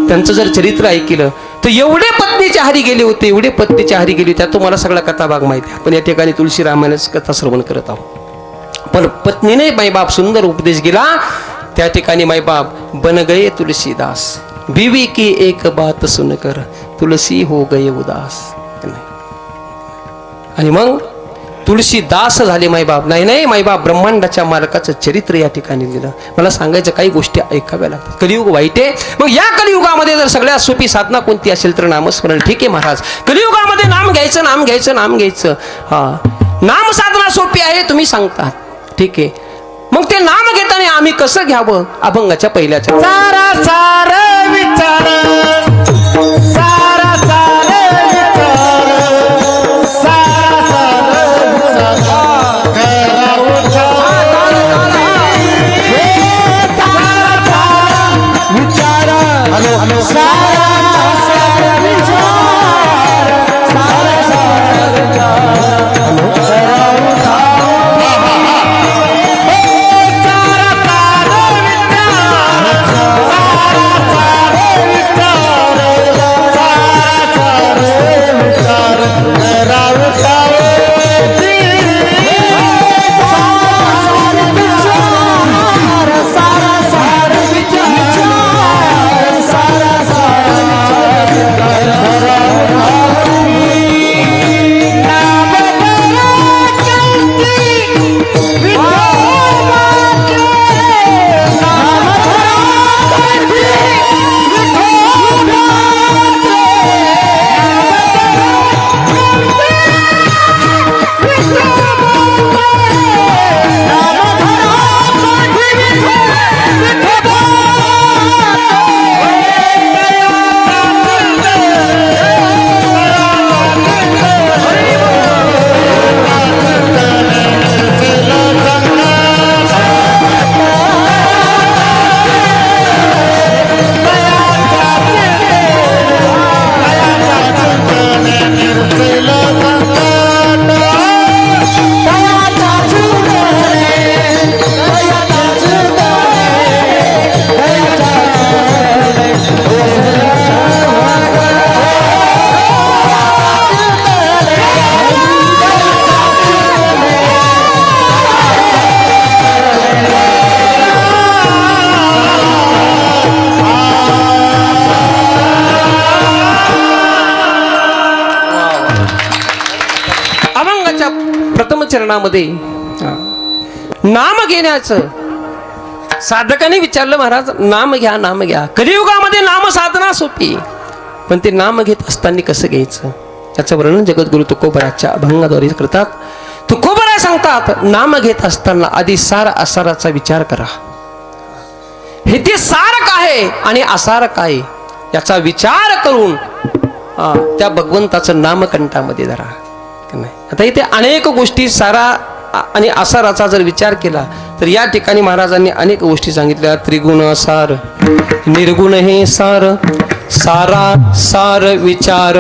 त्यांचं जर चरित्र ऐकलं तर एवढे पत्नीच्या हारी गेले होते, एवढे पत्नीच्या हारी गेले. त्यात तुम्हाला सगळा कथा भाग माहिती आहे. पण या ठिकाणी तुळशी रामायणाची कथा श्रवण करत आहोत. पण पत्नीने मायबाप सुंदर उपदेश केला. त्या ठिकाणी मायबाप बन गए तुलसीदास, बीवी की एक बात सुनकर तुलसी हो गए उदास. आणि मग तुळशीदास झाले मायबाप. नाही नाही मायबाप, ब्रह्मांडाच्या मालकाचं चरित्र या ठिकाणी लिहिलं. मला सांगायचं काही गोष्टी ऐकाव्या लागतात. कलियुग वाईट आहे. मग या कलियुगामध्ये जर सगळ्यात सोपी साधना कोणती असेल तर नामस्मरण. ठीक आहे महाराज, कलियुगामध्ये नाम घ्यायचं, नाम घ्यायचं, नाम घ्यायचं. हा, नाम साधना सोपी आहे तुम्ही सांगता, ठीक आहे. मग ते नाम घेताना आम्ही कसं घ्यावं? अभंगाच्या पहिल्याच्या सारा सार विचार, सारा सार विचार, सारा सार विचार, हॅलो हॅलो, सारा सार विचार, सारा सार चरणामध्ये नाम घेण्याचं साधकाने विचारलं, महाराज नाम घ्या, नाम घ्या. कलियुगामध्ये नाम साधना सोपी, पण ते नाम घेत असताना कसं घ्यायचं याचं वर्णन जगद्गुरु तुकोबराच्या अभंगाद्वारे करतात. तुकोबरा सांगतात, नाम घेत असताना आधी सार असाराचा विचार करा. हे ते सार काय आणि असार काय याचा विचार करून त्या भगवंताचं नामकंठामध्ये धरा. आता इथे अनेक गोष्टी सारा आणि असाराचा जर विचार केला तर या ठिकाणी महाराजांनी अनेक गोष्टी सांगितल्या. त्रिगुण सार, निर्गुण हे सार, सारा सार विचार,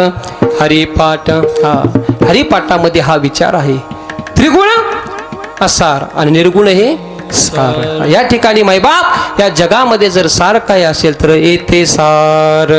हरिपाठ. हा, हरिपाठामध्ये हा विचार आहे. त्रिगुण असार आणि निर्गुण हे सार. या ठिकाणी मायबाप या जगामध्ये जर सार काय असेल तर येथे सार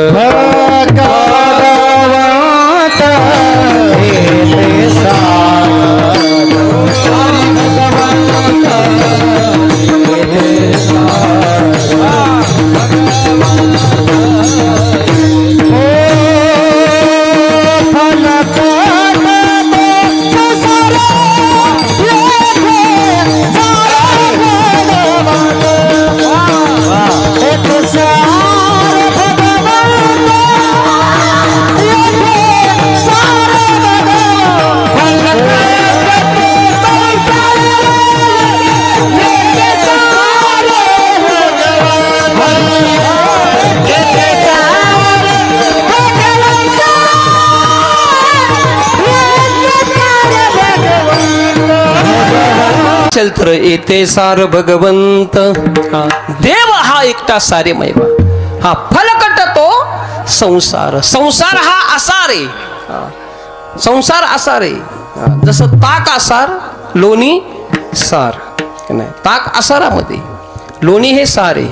तर येते सार भगवंत. देव हा एकटा सारे मैवा. हा फलकट तो संसार. संसार हा आसार आहे. संसार आसार आहे. जसं ताक आसार, लोणी सार. ताक आसारामध्ये, लोणी हे सार आहे.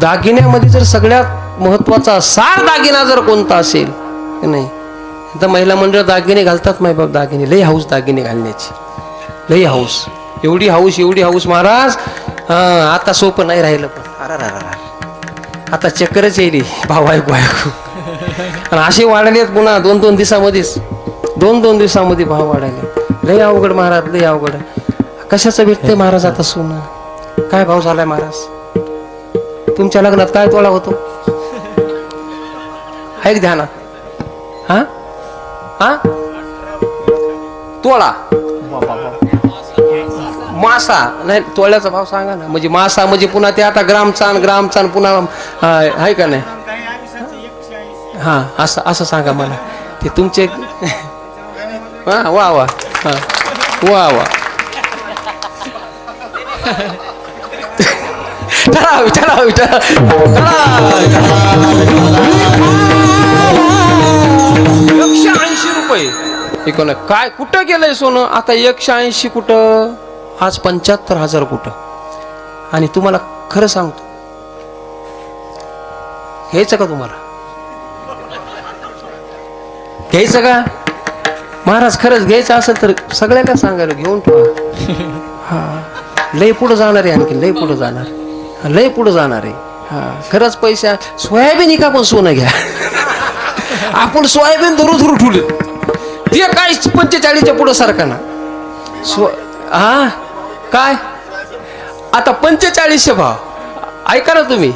दागिन्यामध्ये जर सगळ्यात महत्वाचा सार दागिना जर कोणता असेल नाही, आता महिला मंडळ दागिने घालतात मायबाप. दागिने लई हाऊस दागिने घालण्याची, लई हाऊस. एवढी हाऊस महाराज. आता सोपं नाही राहिलं. पण आता चक्करच येईल भाऊ ऐकू ऐकू. आणि असे वाढलेत पुन्हा 2-2 दिवसामध्येच. 2-2 दिवसामध्ये भाव वाढायले. लय अवघड महाराज, लय अवघड. कशाचं भेटतंय महाराज आता सोनं? काय भाव झालाय महाराज? तुमच्या लग्नात काय तोळा होतो? ऐक ध्यानात. हा हा तोळा मासा नाही, तोळ्याचा भाव सांगा ना. म्हणजे मासा म्हणजे पुन्हा ते आता ग्रामचा पुन्हा आहे का नाही? हा असं असं सांगा मला. ते तुमचे हा वा वा हा वा वा. चला विचारा 180 रुपये. इकडं काय कुठं गेलंय सोनं आता? 180 कुठं? आज 75,000 कुठं? आणि तुम्हाला खरं सांगतो, घ्यायचं का तुम्हाला? घ्यायचं का महाराज? खरंच घ्यायचं असेल तर सगळ्याला सांगायला घेऊन ठेवा. हा लय पुढं जाणार आहे, आणखी लय पुढं जाणार, लय पुढं जाणार आहे. हा खरंच पैसा. सोयाबीन का पण सोनं घ्या. आपण सोयाबीन धरू ठुले ते काय 45च्या पुढं सारखा ना. हा काय आता 4500 भाव ऐका ना तुम्ही.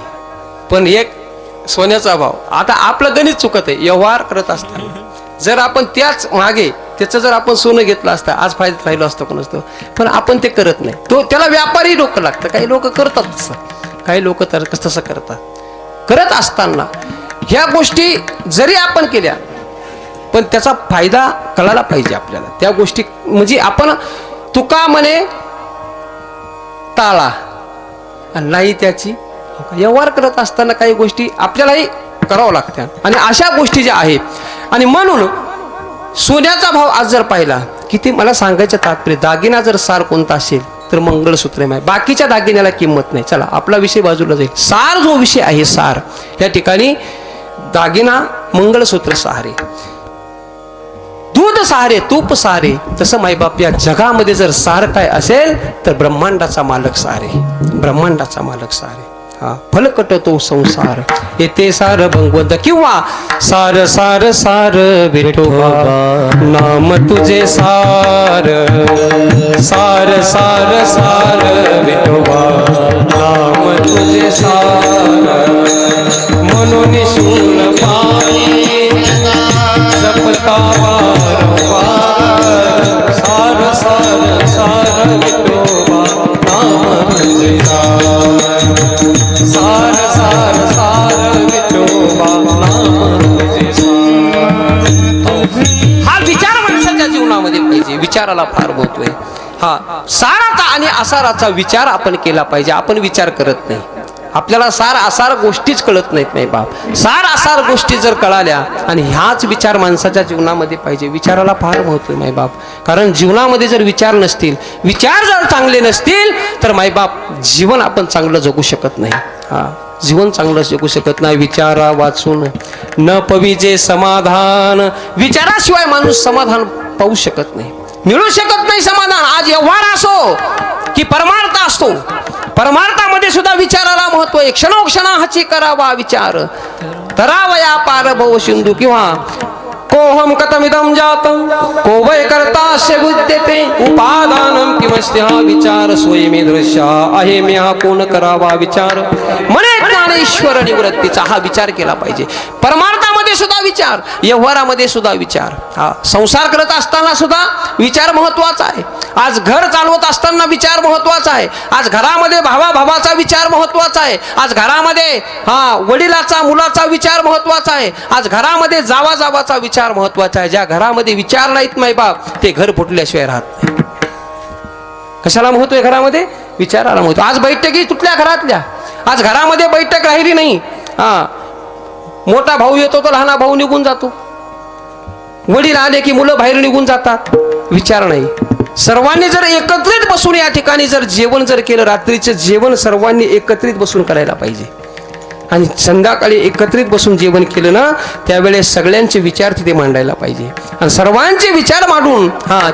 पण एक सोन्याचा भाव. आता आपलं गणित चुकत आहे. व्यवहार करत असताना जर आपण त्याच मागे त्याचं जर आपण सोनं घेतलं असतं आज फायद्यात राहिलो असतो कोण असतो. पण आपण ते करत नाही. तो त्याला व्यापारी लोक लागतं. काही लोक करतात तसं, काही लोक तर तसं करतात. करत असताना ह्या गोष्टी जरी आपण केल्या पण त्याचा फायदा कळायला पाहिजे आपल्याला. त्या गोष्टी म्हणजे आपण तुका म्हणे टाळा आणि नाही त्याची. व्यवहार करत असताना काही गोष्टी आपल्यालाही करावं लागतात. आणि अशा गोष्टी ज्या आहेत. आणि म्हणून सोन्याचा भाव आज जर पाहिला किती, मला सांगायचं तात्पर्य, दागिना जर सार कोणता असेल तर मंगळसूत्र आहे. बाकीच्या दागिन्याला किंमत नाही. चला आपला विषय बाजूला जाईल. सार जो विषय आहे, सार या ठिकाणी दागिना मंगळसूत्र सहारे, दूध सहारे, तूप सहारे. तसं मायबाप या जगामध्ये जर सार काय असेल तर ब्रह्मांडाचा मालक सारे, ब्रह्मांडाचा मालक सारे. हा फलकट तो संसार येते सार भंगवत किंवा सार सार सार विठोबा नाम तुझे सार, सार सार सार विठोबा नाम तुझे सार. म्हणून शून पाणी जपता वारंवार सार सार सार विठोबा नाम तुझे सार, सार सार सार विठोबा नाम तुझे सार. हा विचार माणसाच्या जीवनामध्ये पाहिजे. विचाराला फार महत्व आहे. हा साराचा आणि असाराचा विचार आपण केला पाहिजे. आपण विचार करत नाही. आपल्याला सार असार गोष्टीच कळत नाहीत नाही बाप. सार असार गोष्टी जर कळाल्या आणि ह्याच विचार माणसाच्या जीवनामध्ये पाहिजे. विचाराला फार महत्व आहे मायबाप. कारण जीवनामध्ये जर विचार नसतील, विचार जर चांगले नसतील तर मायबाप जीवन आपण चांगलं जगू शकत नाही. हा जीवन चांगलं जगू शकत नाही. विचारा वाचून न पविजे समाधान. विचाराशिवाय माणूस समाधान पाहू शकत नाही, मिळू शकत नाही समाधान. आज व्यवहार असो की परमार्थ असतो, परमार्थामध्ये सुद्धा विचाराला महत्व आहे. क्षणोक्षणा हाची करावा विचार, तरावया पार भव सिंधू. किंवा कोहम कथमिदम जातम को वै कर्तास्य बुद्धते उपादानम किमस्ति. हा विचार स्वयं दृश्य आहे मी हा कोण करावा विचार. म्हणे ज्ञानेश्वर निवृत्तीचा हा विचार केला पाहिजे. परमार्थामध्ये सुद्धा विचार, व्यवहारामध्ये सुद्धा विचार. हा संसार करत असताना सुद्धा विचार महत्वाचा आहे. आज घर चालवत असताना विचार महत्वाचा आहे. आज घरामध्ये भावाचा विचार महत्वाचा आहे. आज घरामध्ये वडिलाचा मुलाचा विचार महत्वाचा आहे. आज घरामध्ये जावाचा विचार महत्वाचा आहे. ज्या घरामध्ये विचार नाहीत माय बाप ते घर फुटल्याशिवाय राहत नाही. कशाला महत्व आहे घरामध्ये? विचाराला महत्व. आज बैठकी तुटल्या घरातल्या. आज घरामध्ये बैठक राहिली नाही. मोठा भाऊ येतो तर लहाना भाऊ निघून जातो. वडील आले की मुलं बाहेर निघून जातात. विचार नाही. सर्वांनी जर एकत्रित बसून या ठिकाणी जर जेवण जर केलं, रात्रीचं जेवण सर्वांनी एकत्रित बसून करायला पाहिजे. आणि संध्याकाळी एकत्रित बसून जेवण केलं ना त्यावेळेस सगळ्यांचे विचार तिथे मांडायला पाहिजे. आणि सर्वांचे विचार मांडून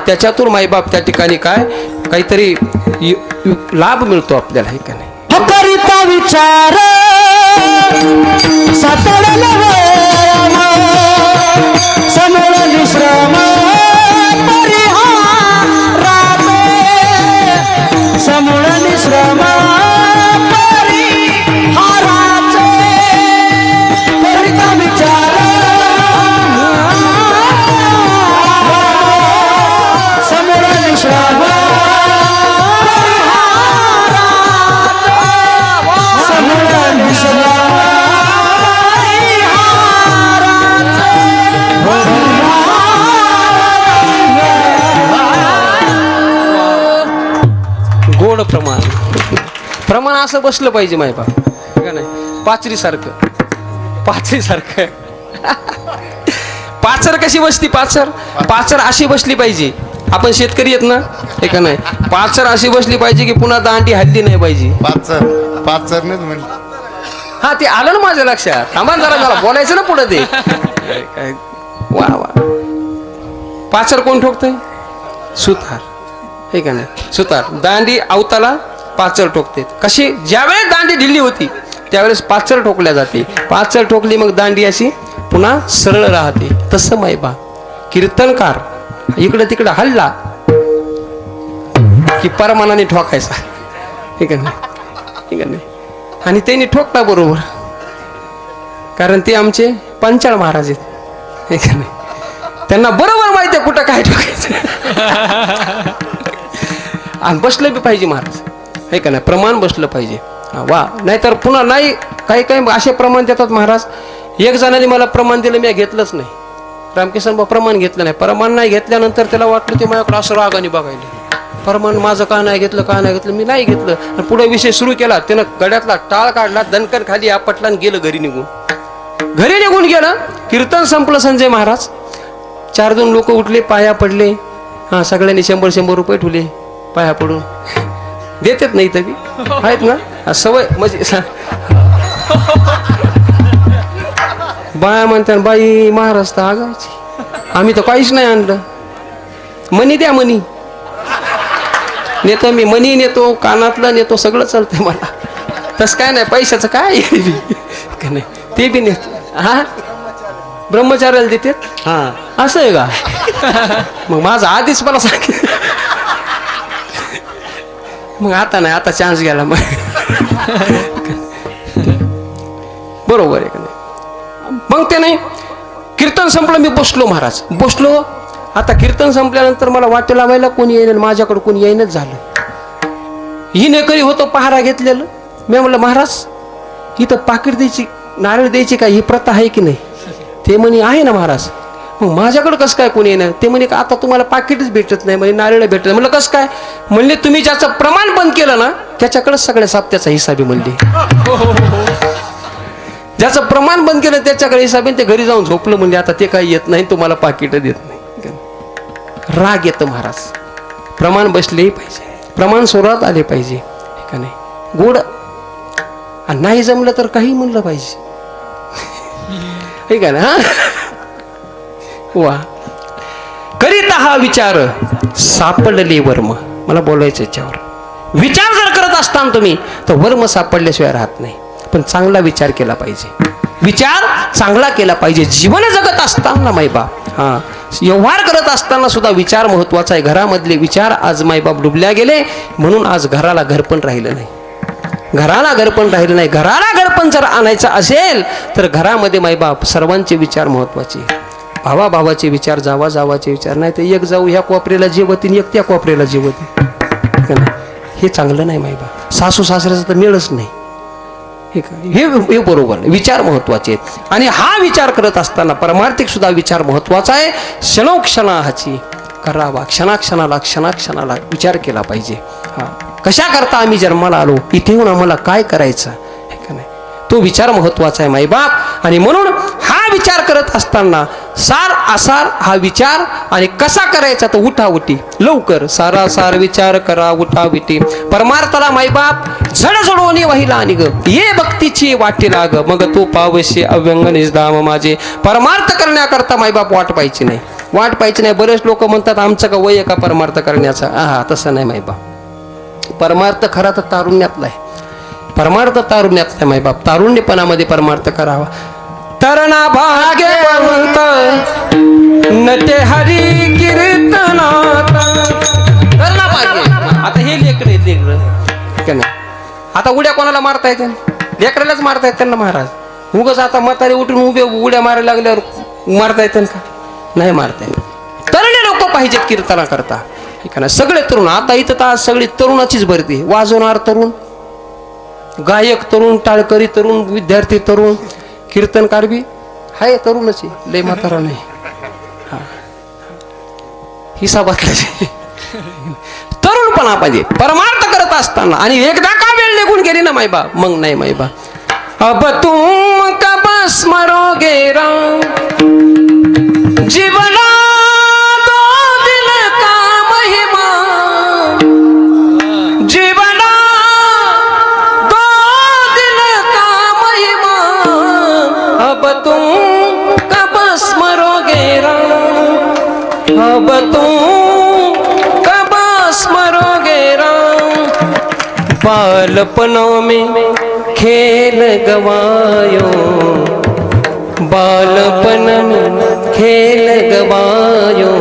त्याच्यातून मायबाप त्या ठिकाणी काय काहीतरी लाभ मिळतो आपल्याला. हे का नाही? करिता विचार समोर निश्रम परिहार असं बसलं पाहिजे माय बाप का नाही, पाचरीसारखं पाचर कशी बसती, पाचर अशी बसली पाहिजे. आपण शेतकरी आहेत ना, हे का नाही, पाचर अशी बसली पाहिजे की पुन्हा दांडी हल्ली नाही पाहिजे. पाचर नाही म्हणजे हा ते आलं ना माझ्या लक्षात. थांबा जरा, मला बोलायचं ना पुढे ते. वा वा, पाचर कोण ठोकतंय? सुतार, हे का नाही, सुतार. दांडी अवताला पाचर ठोकते. कशी? ज्यावेळेस दांडी ढिल्ली होती त्यावेळेस पाचर ठोकल्या जाते. पाचर ठोकली मग दांडी अशी पुन्हा सरळ राहते. तसं मायबा कीर्तनकार इकडं तिकडं हल्ला की परमानाने ठोकायचा, हे का नाही. आणि त्यांनी ठोकता बरोबर, कारण ते आमचे पंचाळ महाराज आहेत, हे का नाही. त्यांना बरोबर माहिती आहे कुठं काय ठोकायचं. आणि बसलं बी पाहिजे महाराज, हे का नाही, प्रमाण बसलं पाहिजे. वा, नाहीतर पुन्हा नाही. काही असे प्रमाण देतात महाराज. एक जणाने मला प्रमाण दिलं, मी घेतलंच नाही. रामकिसन बा प्रमाण घेतलं नाही. प्रमाण नाही घेतल्यानंतर त्याला वाटलं ते माझ्याकडे असं रागाने बघायला, प्रमाण माझं का नाही घेतलं. मी नाही घेतलं. आणि पुढे विषय सुरू केला. त्यानं गड्यातला टाळ काढला, दणकन खाली आपटला आणि गेलं घरी निघून गेलं. कीर्तन संपलं. संजय महाराज 4-2 लोक उठले, पाया पडले. हा, सगळ्यांनी 100-100 रुपये ठेवले पाया पडून. देतात नाही तरी आहेत ना सवय, म्हणजे बाया म्हणतात बाई महाराज तर आगायची, आम्ही तर काहीच नाही आणलं. मनी द्या, मनी नेतो मी, मनी नेतो, कानातलं नेतो, सगळं चालतंय मला. तसं काय नाही, पैशाचं काय नाही, ते बी नेतो. हा, ब्रह्मचार्याला देतात. हा, असं आहे का? मग माझं आधीच मला सांग. मग आता नाही, आता चान्स गेला मग. बरोबर आहे का नाही. मग ते नाही, कीर्तन संपलं. मी बसलो महाराज, बसलो. आता कीर्तन संपल्यानंतर मला वाटे लावायला कोणी येईन, माझ्याकडे कोणी येईनच झालं. ही नेकरी होतो पहारा घेतलेलं. मी म्हणलं महाराज इथं पाकिट द्यायची, नारळ द्यायची का, ही प्रथा आहे की नाही? ते म्हणे आहे ना महाराज. मग माझ्याकडे कसं काय कोणी येणार? ते म्हणे का आता तुम्हाला पाकिटच भेटत नाही, म्हणजे नारळ भेटत नाही. म्हणलं कसं काय? म्हणले तुम्ही ज्याचं प्रमाण बंद केलं ना त्याच्याकडेच सगळ्या साप्त्याचा हिसाबी म्हणले. ज्याचं प्रमाण बंद केलं त्याच्याकडे हिसाबी, ते घरी जाऊन झोपलं म्हणजे आता ते काही येत नाही, तुम्हाला पाकिट देत नाही. राग येतं महाराज. प्रमाण बसलेही पाहिजे, प्रमाण सोरात आले पाहिजे, का नाही. गोड आणि नाही जमलं तर काही म्हणलं पाहिजे, हे का ना. वा, करीता हा विचार सापडले वर्म. मला बोलायचं याच्यावर. विचार जर करत असताना तुम्ही तर वर्म सापडल्याशिवाय राहत नाही. पण चांगला विचार केला पाहिजे, विचार चांगला केला पाहिजे. जीवन जगत असताना मायबाप, हा, व्यवहार करत असताना सुद्धा विचार महत्वाचा आहे. घरामधले विचार आज मायबाप डुबल्या गेले, म्हणून आज घराला घरपण राहिलं नाही. घराला घरपण जर आणायचं असेल तर घरामध्ये मायबाप सर्वांचे विचार महत्वाचे. भावाचे विचार, जावाचे विचार. नाही तर एक जाऊ ह्या कोपऱ्याला जेवतीन, एक त्या कोपऱ्याला जेवतीन. हे चांगलं नाही मायबाप. सासू सासऱ्याचा तर मेळच नाही, हे बरोबर. विचार महत्वाचे आहेत. आणि हा विचार करत असताना परमार्थिक सुद्धा विचार महत्वाचा आहे. क्षणोक्षणाची करावा, क्षणाक्षणाला विचार केला पाहिजे. हा, कशा करता आम्ही जन्माला आलो, इथे येऊन आम्हाला काय करायचं, हे का नाही, तो विचार महत्वाचा आहे मायबाप. आणि म्हणून हा विचार करत असताना सार आसार हा विचार. आणि कसा करायचा तर उठाउठी, लवकर सारासार विचार करा उठाविटी. परमार्थाला मायबाप झडझडोनी वाहिला आणि ग ये भक्तीची वाटी लाग, मग तू पावशे अव्यंग निजधाम माझे. परमार्थ करण्याकरता मायबाप वाट पाहिजे नाही. बरेच लोक म्हणतात आमचं का वय का परमार्थ करण्याचा. हा, तसं नाही मायबाप. परमार्थ खरा तर तारुण्यातला आहे. मायबाप. तारुण्यपणामध्ये परमार्थ करावा. तरणा भाग्यवंत नटे हरी कीर्तनात. तरणा भाग्य. आता हे लेकर का नाही. आता उड्या कोणाला मारता येते? लेकरालाच मारता येत त्यांना महाराज. उगाच आता म्हातारे उठून उभे उड्या मारायला लागल्यावर मारता येते का? नाही मारता येत. तरुणे लोक पाहिजेत कीर्तना करता, सगळे तरुण. आता इथं तर सगळी तरुणाचीच भरती. वाजवणार तरुण, गायक तरुण, टाळकरी तरुण, विद्यार्थी तरुण, कीर्तनकार बी हाय तरुणच आहे, लय म्हातारा नाही. हा, हिसाबातलं तरुणपणा पाहिजे परमार्थ करत असताना. आणि एकदा का वेळ वेळ निघून गेली ना मायबा, मग नाही मायबा. अब तुम कब स्मरोगे राम जीवना दो दिल का महिमा, जीवना दो दिल का महिमा. अब तुम कब स्मरोगे राम, अब तुम कब स्मरोगे राम. बालपनों में खेल गवायो, बालपन में खेल गवायो,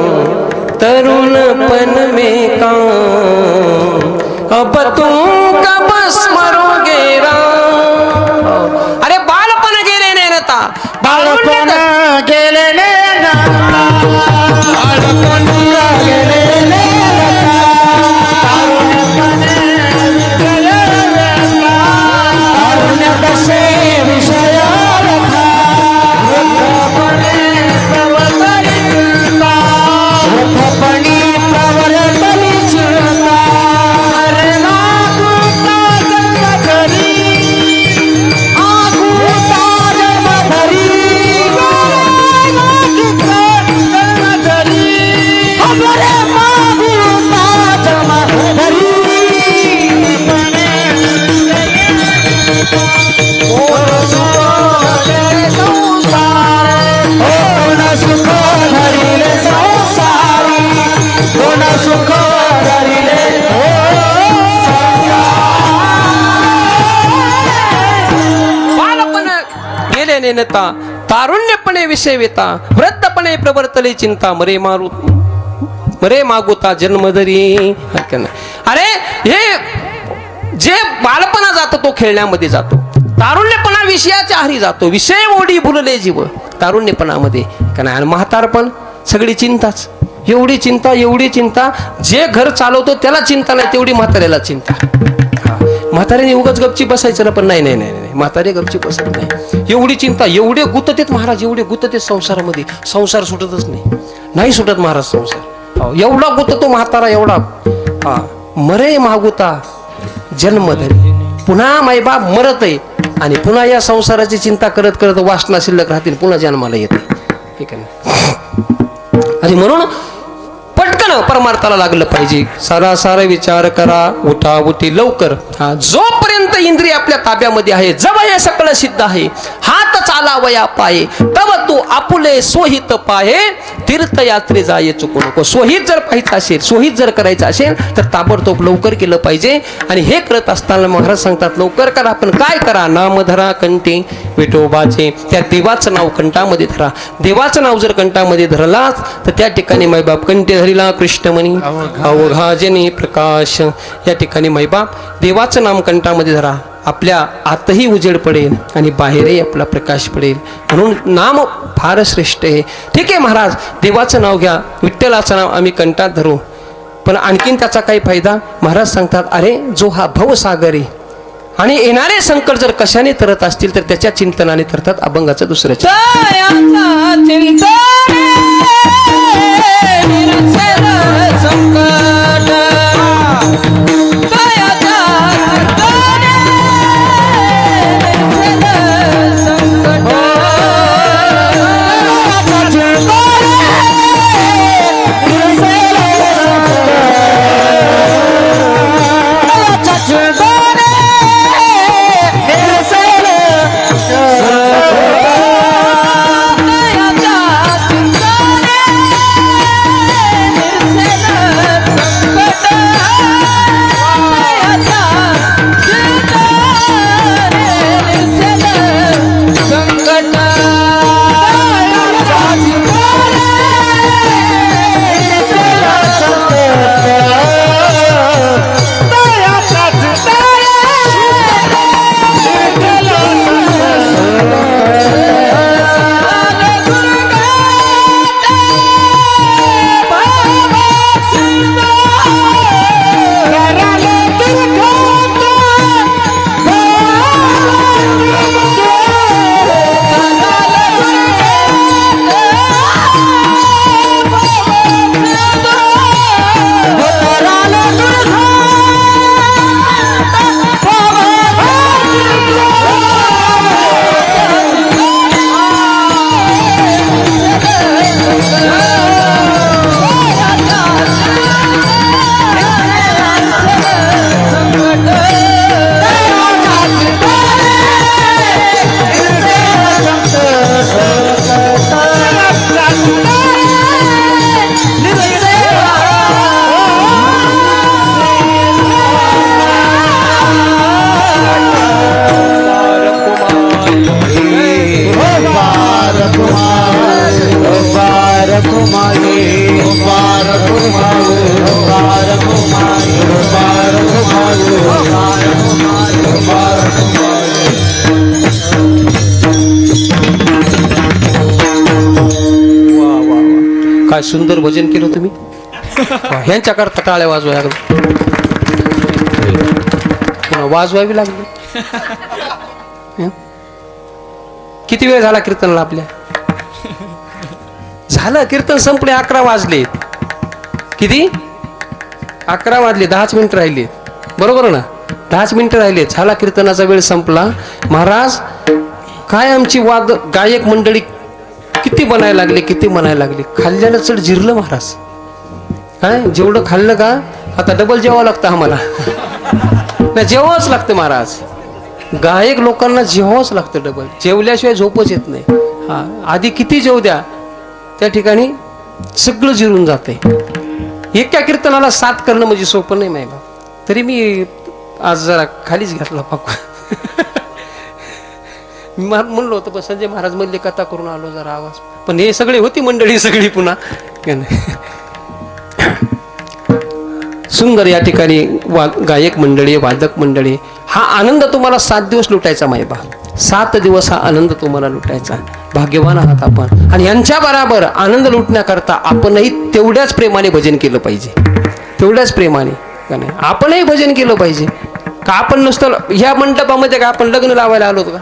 तरुणपन में काम. अब तुम कब स्मरोगे राम. अरे बालपण गेले नाही ना, बालपण गेले ना, बालपण गेले ना, तारुण्य कसे विषय नेता तारुण्यपणे विषय वेता, वृद्धपणे प्रवर्तले चिंता, मरे मारू मरे मागुता जन्मधरी. अरे हे जे बालपणा जातो तो खेळण्यामध्ये जातो, तारुण्यपणा विषयाच्या आहारी जातो, विषय ओढी भुलले जीव तारुण्यपणामध्ये. आणि म्हातारपण सगळी चिंताच, एवढी चिंता एवढी चिंता, जे घर चालवतो त्याला चिंता नाही तेवढी म्हाताऱ्याला चिंता. म्हाताऱ्याने उगाच गपची बसायचं ना, पण नाही नाही नाही नाही, म्हातारे गपची बसत नाही. एवढी चिंता, एवढे गुततेत महाराज, एवढे गुततेत संसारामध्ये, संसार सुटतच नाही सुटत महाराज संसार. एवढा गुततो म्हातारा, एवढा. मरे मागुता जन्मधरी, पुन्हा मायबाप मरत आहे आणि पुन्हा या संसाराची चिंता करत करत वासना शिल्लक राहतील, पुन्हा जन्माला येते. ठीक आहे ना. आणि म्हणून पटकन परमार्थाला लागलं पाहिजे. सारा विचार करा, उठा उठी लवकर. जोपर्यंत इंद्रिय आपल्या ताब्यामध्ये आहे, जवळ हे सगळं सिद्ध आहे, हात चालावया पाये, तव तू आपुले सोहित पाये, तीर्थयात्रे जाये चुकू नको. सोहित जर पाहायचं असेल, सोहित जर करायचं असेल तर ताबडतोब लवकर केलं पाहिजे. आणि हे करत असताना महाराज सांगतात लवकर करा, पण काय करा, नाम धरा कंठी विठोबाचे, त्या देवाचं नाव कंठामध्ये धरा. देवाचं नाव जर कंठामध्ये धरलाच तर त्या ठिकाणी मायबाप कंठी धरिला कृष्णमणी अवघाजनी प्रकाश. या ठिकाणी मायबाप देवाचं नाम कंठामध्ये धरा, आपल्या आतही उजेड पडेल आणि बाहेरही आपला प्रकाश पडेल. म्हणून नाम फार श्रेष्ठ आहे. ठीक आहे महाराज, देवाचं नाव घ्या, विठ्ठलाचं नाव आम्ही कंठात धरू, पण आणखीन त्याचा काही फायदा. महाराज सांगतात अरे जो हा भवसागर आहे आणि येणारे संकट जर कशाने तरत असतील तर त्याच्या चिंतनाने तरतात. अभंगाचं दुसरं घुमाए पार घुमाओ पार घुमाए पार घुमाओ पार काय सुंदर भजन केलं तुम्ही. ह्यांच्या करता टाळ्या वाजवाय वाजवावी लागली. किती वेळ झाला कीर्तनला आपल्या. झालं कीर्तन संपले 11 वाजले. किती 11 वाजले 10 मिनिटं राहिले बरोबर ना. 10 मिनिटं राहिले झाला कीर्तनाचा वेळ संपला. महाराज काय आमची गायक मंडळी किती बनायला लागले किती म्हणायला लागले. खाल्ल्यानं चढ जिरलं महाराज. काय जेवढं खाल्लं का आता डबल जेवावं लागतं आम्हाला. नाही जेवावंच लागतं महाराज. गायक लोकांना जेवावंच लागतं डबल. जेवल्याशिवाय झोपच येत नाही. हा आधी किती जेवू द्या त्या ठिकाणी सगळं जिरून जाते. एका कीर्तनाला 7 करणं म्हणजे सोपं नाही माहिती. तरी मी आज जरा खालीच घातला पाकू. मी म्हणलो होतं पण संजय महाराज मधली कथा करून आलो जरा आवाज. पण हे सगळे होती मंडळी सगळी पुन्हा सुंदर या ठिकाणी गायक मंडळी वादक मंडळी. हा आनंद तुम्हाला 7 दिवस लुटायचा मायबा. 7 दिवस हा आनंद तुम्हाला लुटायचा. भाग्यवान आहात आपण. आणि यांच्या बरोबर आनंद लुटण्याकरता आपणही तेवढ्याच प्रेमाने भजन केलं पाहिजे. तेवढ्याच प्रेमाने का नाही आपणही भजन केलं पाहिजे. का आपण नुसतं ह्या मंडपामध्ये का आपण लग्न लावायला आलो होतो का.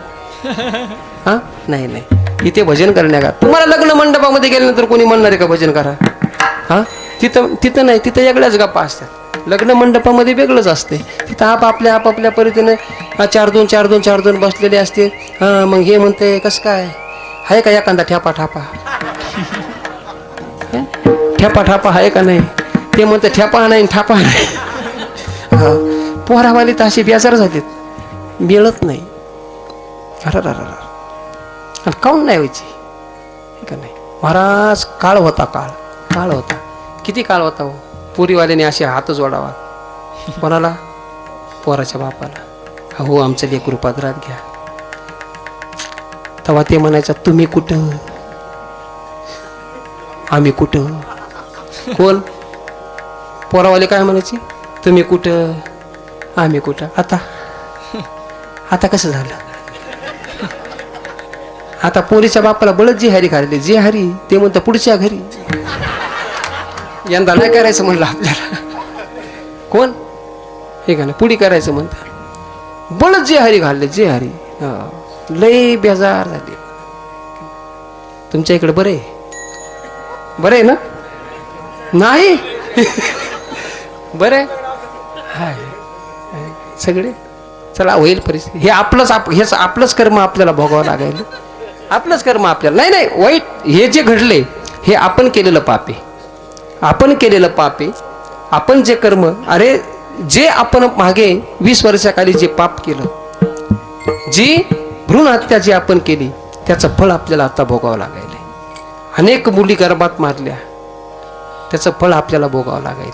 हा नाही नाही इथे भजन करण्या. तुम्हाला लग्न मंडपामध्ये गेल्यानंतर कोणी म्हणणार आहे का भजन करा. हा तिथं नाही. तिथं वेगळ्याच गप्पा असतात. लग्न मंडपामध्ये वेगळंच असते. तिथं आपापल्या परीतीने 4-2 बसलेले असते. हा मग हे म्हणते कसं काय आहे का एखादा ठेपा आहे का नाही. ते म्हणते ठेपा नाही ठापा नाही. हा पोरावाली तर अशी बेजार झालीत मिळत नाही. आणि काऊन नाही व्हायची का नाही महाराज. काळ होता. किती काळ होता हो. पुरीवाल्याने असे हात जोडावा कोणाला पोराच्या बापाला. हो आमचं लेकरू पदरात घ्या. तेव्हा ते म्हणायचं तुम्ही कुठं आम्ही कुठं. कोण पोरावाले काय म्हणायचे तुम्ही कुठं आम्ही कुठं. आता कसं झालं. आता पोरीच्या बापाला बळच जे हरी खाल्ले जे हरी ते म्हणतं पुढच्या घरी. यंदा नाही करायचं म्हणलं आपल्याला. कोण हे का नाही पुढी करायचं म्हणतात. बळच जे हरी घालले जे हरी. लय बेजार झाले. तुमच्या इकडे बरं आहे ना. नाही बरं हाय सगळे. चला होईल परिस्थिती. हेच आपलंच कर्म आपल्याला भोगावं लागेल. आपलंच कर्म आपल्याला नाही वाईट हे जे घडले हे आपण केलेलं पाप आहे. आपण जे कर्म अरे जे आपण मागे 20 वर्षाखाली जे पाप केलं जी भ्रूण हत्या जी आपण केली त्याचं फळ आपल्याला आता भोगावं लागेल. अनेक मुली गर्भात मारल्या त्याचं फळ आपल्याला भोगावं लागेल.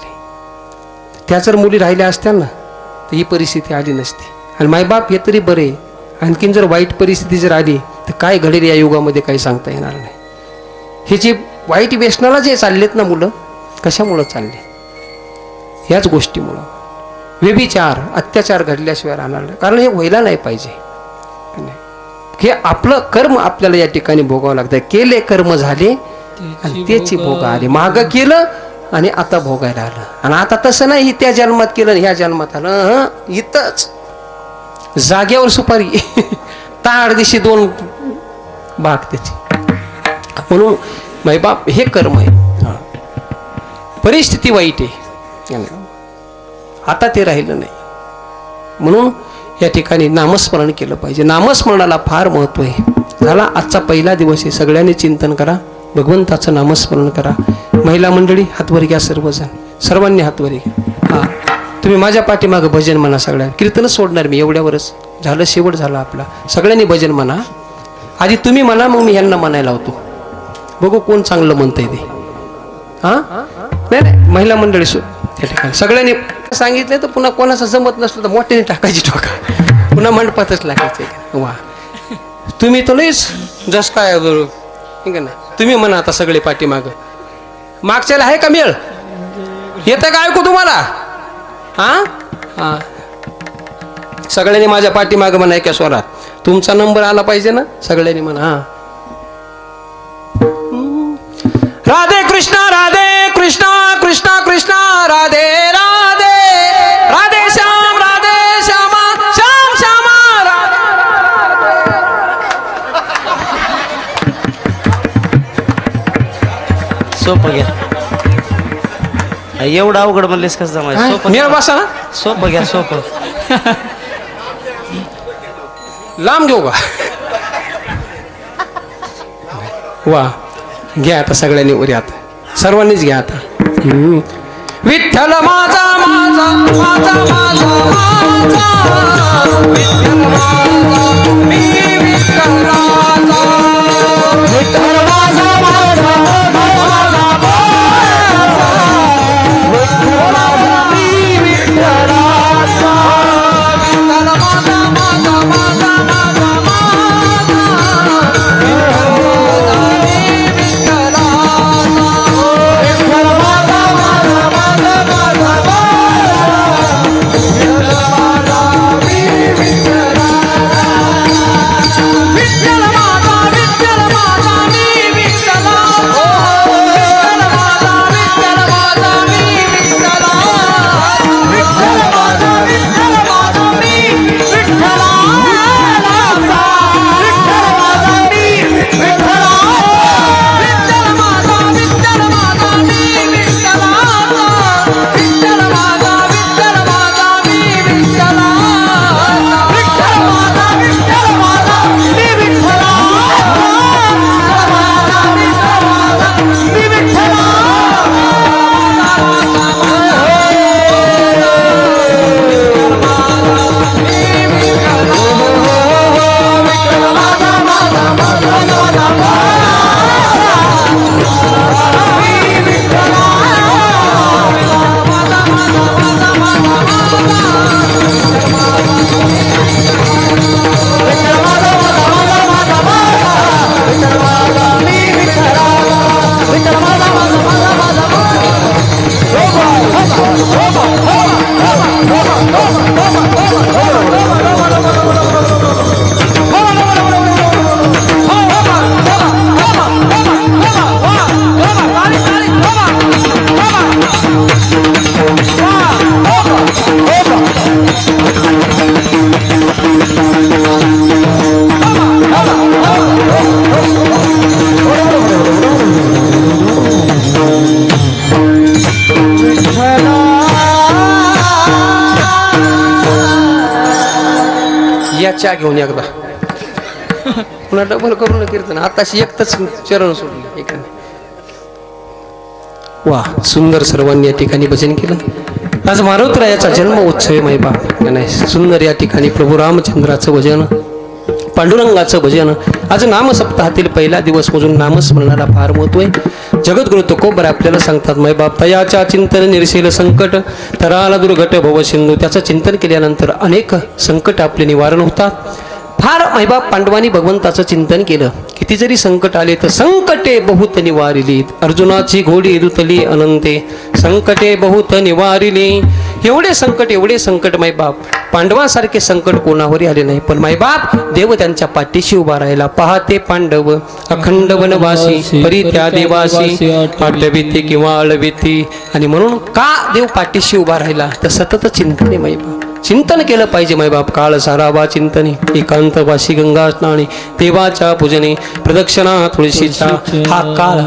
त्या जर मुली राहिल्या असत्या ना तर ही परिस्थिती आली नसती. आणि मायबाप हे तरी बरे. आणखीन जर वाईट परिस्थिती जर आली तर काय घडेल या युगामध्ये काही सांगता येणार नाही. हे जे वाईट व्यसनाला जे चाललेत ना मुलं कशामुळं चालले ह्याच गोष्टीमुळं. व्यभिचार अत्याचार घडल्याशिवाय राहणार नाही. कारण हे व्हायला नाही पाहिजे. हे आपलं कर्म आपल्याला या ठिकाणी भोगावं लागतं. केले कर्म झाले आणि त्याची भोग आले. मागं केलं आणि आता भोगायला आलं. आणि आता तसं नाही त्या जन्मात केलं ह्या जन्मात आलं. इथंच जाग्यावर सुपारी ताड दिशी 2 भाग त्याची. म्हणून मायबाप हे कर्म आहे. परिस्थिती वाईट आहे आता ते राहिलं नाही. म्हणून या ठिकाणी नामस्मरण केलं पाहिजे. नामस्मरणाला फार महत्व आहे. झाला आजचा पहिला दिवस आहे. सगळ्यांनी चिंतन करा. भगवंताचं नामस्मरण करा. महिला मंडळी हातवर घ्या. सर्वांनी हातवर घ्या. हा तुम्ही माझ्या पाठीमागं भजन म्हणा. सगळ्यांना कीर्तनच सोडणार मी एवढ्यावरच झालं. शेवट झाला आपला. सगळ्यांनी भजन म्हणा. आधी तुम्ही म्हणा मग मी यांना म्हणायला होतो. बघू कोण चांगलं म्हणतंय ते. हा नाही महिला मंडळी त्या ठिकाणी सगळ्यांनी सांगितलं तर पुन्हा कोणाचं जमत नसलं तर मोठ्याने टाकायची ठोका. पुन्हा मंडपातच लागायचे. वा तुम्ही तर लईच जस काय ठीक आहे ना. तुम्ही म्हणा आता सगळे पाठीमागं मागच्याला आहे का मेळ येतं का ऐकू तुम्हाला हा हा सगळ्यांनी माझ्या पाठीमागं म्हणा एका स्वरात तुमचा नंबर आला पाहिजे ना सगळ्यांनी म्हणा हा राधे कृष्णा कृष्णा कृष्णा राधे राधे राधे श्यामा श्याम श्यामा सोपं घ्या एवढं अवघड म्हणलेस कसं जमायचं सोपं मेळ घ्या. बसा ना सोपं घ्या सोपं लांब घेऊ का वा घ्या आता सगळ्यांनी उरी आता सर्वांनीच घ्या आता विठ्ठल माझा माझा माझा माझा माझा विठ्ठल माझा मी विठ्ठलाचा विठ्ठल माझा माझा माझा विठ्ठलाचा मी विठ्ठलाचा विठ्ठल माझा माझा माझा माझा चहा घेऊन एकदा पुन्हा डबल करून कीर्तन आताशी एकच चरण सोडले एकाने वा सुंदर सर्वांनी या ठिकाणी भजन केलं आज मारुतरायाचा जन्म उत्सव माई बाप नाही सुंदर या ठिकाणी प्रभू रामचंद्राचं भजन पांडुरंगाचं भजन आज नामसप्ताहातील पहिला दिवस म्हणून नामस्मरणाला फार महत्व आहे जगद्गुरु तुकोबर आपल्याला सांगतात माय बाप तयाच्या चिंतन निरसेल संकट तराला दुर्घट भव सिंधू त्याचं चिंतन केल्यानंतर अनेक संकट आपले निवारण होतात फार मायबाप पांडवांनी भगवंताचं चिंतन केलं किती जरी संकट आले तर संकटे बहुत निवारिली अर्जुनाची घोडी दुतली अनंते संकटे बहुत निवारिली एवढे संकट मायबाप पांडवांसारखे संकट कोणावरही आले नाही पण मायबाप देव त्यांच्या पाठीशी उभा राहिला पाहते पांडव अखंड वनवासी परित्या देवासी आटवीती किंवा अळवीती आणि म्हणून का देव पाठीशी उभा राहिला तर सतत चिंतन आहे मायबाप चिंतन केलं पाहिजे मायबाप काळ सारावा चिंतने एकांतवासी गंगा स्नाने देवाच्या पूजने प्रदक्षिणा तुळशीचा हा काळ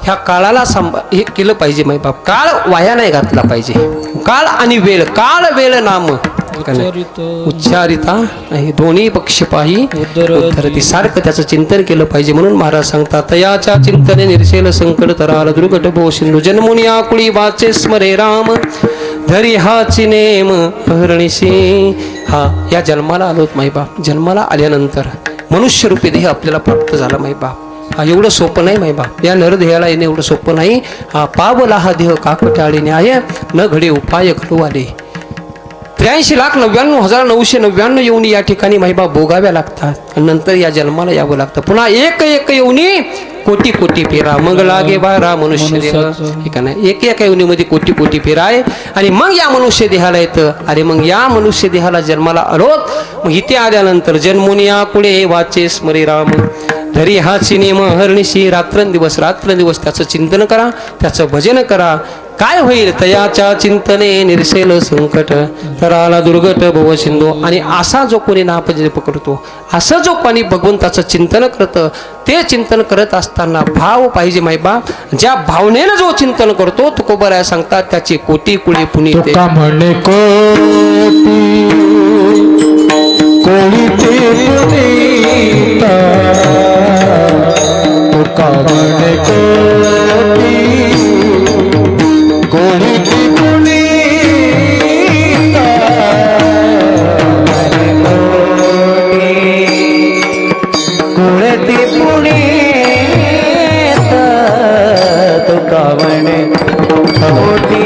ह्या काळाला हे केलं पाहिजे मायबाप काळ वाया नाही घातला पाहिजे काळ आणि वेळ काळ वेळ नाम उच्चारिता आहे दोन्ही पक्ष पाही उद्धरती सारखं त्याचं चिंतन केलं पाहिजे म्हणून महाराज सांगतात तयाच्या चिंतने निरसेल संकट तराल दुर्घट भो सिंधू जन्मुनी आकुळी वाचे स्मरे राम धरी हाची नेम हरणीशी हा या जन्माला आलोत मायबाप जन्माला आल्यानंतर मनुष्य रूपी देह आपल्याला प्राप्त झाला मायबाप हा एवढं सोपं नाही मायबाप या नरदेहाला येणे एवढं सोपं नाही हा पावला हा देह काकटाळी न्याय न घडे उपाय घडू आले 83,99,999 येऊनी या ठिकाणी मायबाप भोगाव्या लागतात आणि नंतर या जन्माला यावं लागतं पुन्हा एक येऊनी कोटी कोटी फेरा मग लागे बारा मनुष्य देह हे का नाही एका योनीमध्ये कोटी कोटी फेरा आहे आणि मग या मनुष्य देहाला येतं अरे मग या मनुष्य देहाला जन्माला आलोत मग इथे आल्यानंतर जन्मुनिया पुढे वाचे स्मरे राम धरी हाची नेम हरणीशी रात्रंदिवस त्याचं चिंतन करा त्याचं भजन करा काय होईल तयाच्या चिंतने निर्सेल संकट तराला दुर्गट भव सिंधू आणि असा जो कोणी नामजप करतो असं जो कोणी भगवंताचं चिंतन करतं ते चिंतन करत असताना भाव पाहिजे मायबा ज्या भावनेनं जो चिंतन करतो तुकोबराया सांगतात त्याची कोटी कुळी पुनीत तुका म्हणे कोटी कोळी ते पुनीत तुका म्हणे कोटी कोळी ते पुनीत कोळी ते पुनीत तुका म्हणे कोटी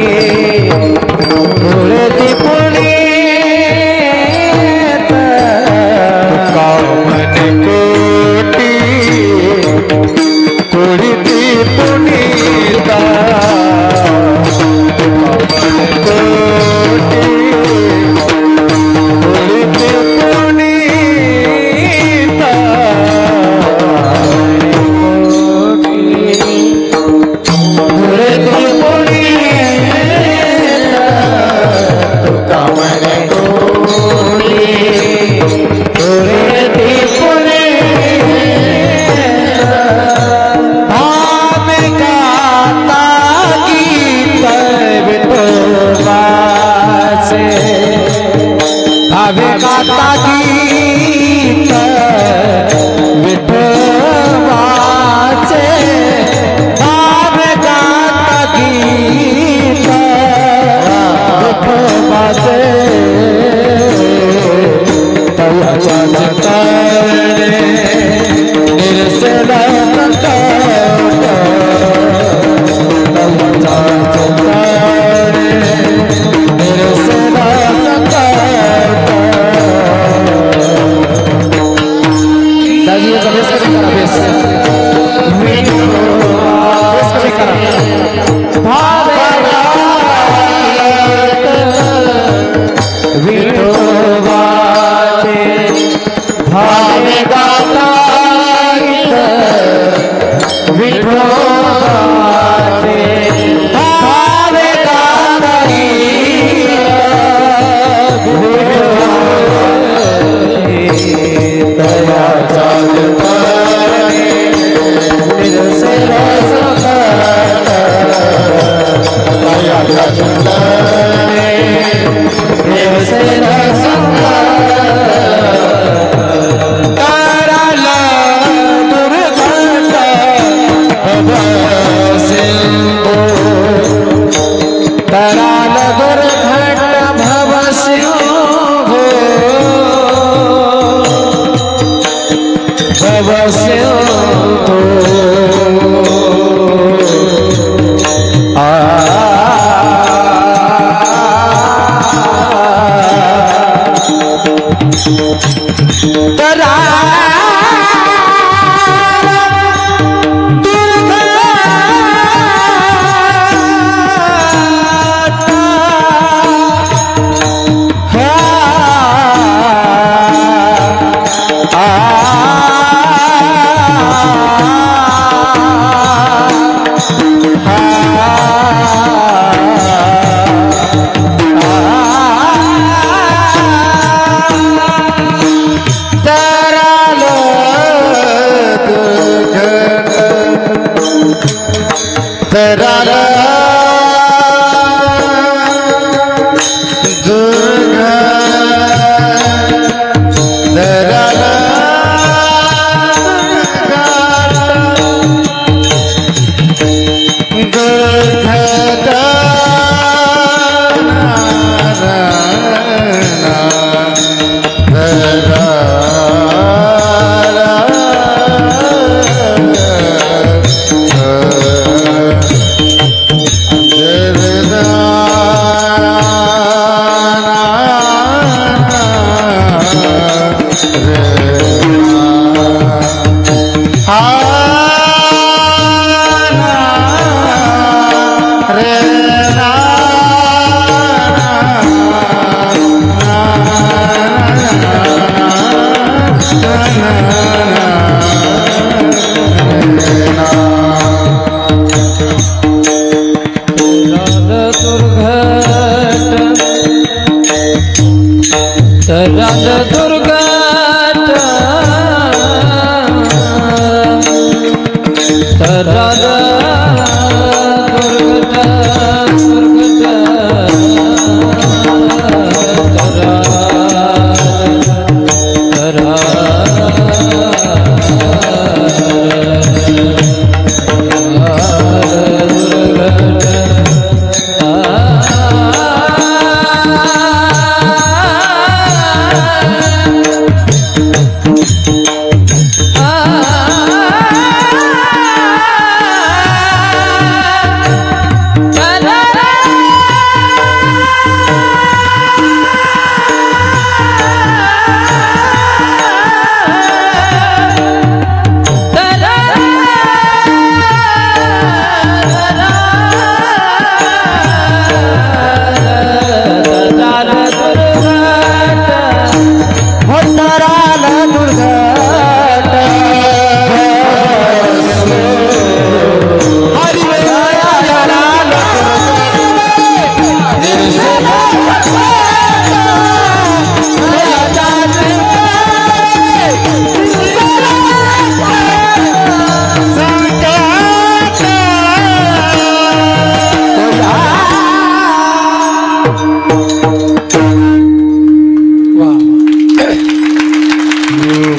कोळी पुनीत तुका म्हणे कोटी कोळी पुनीत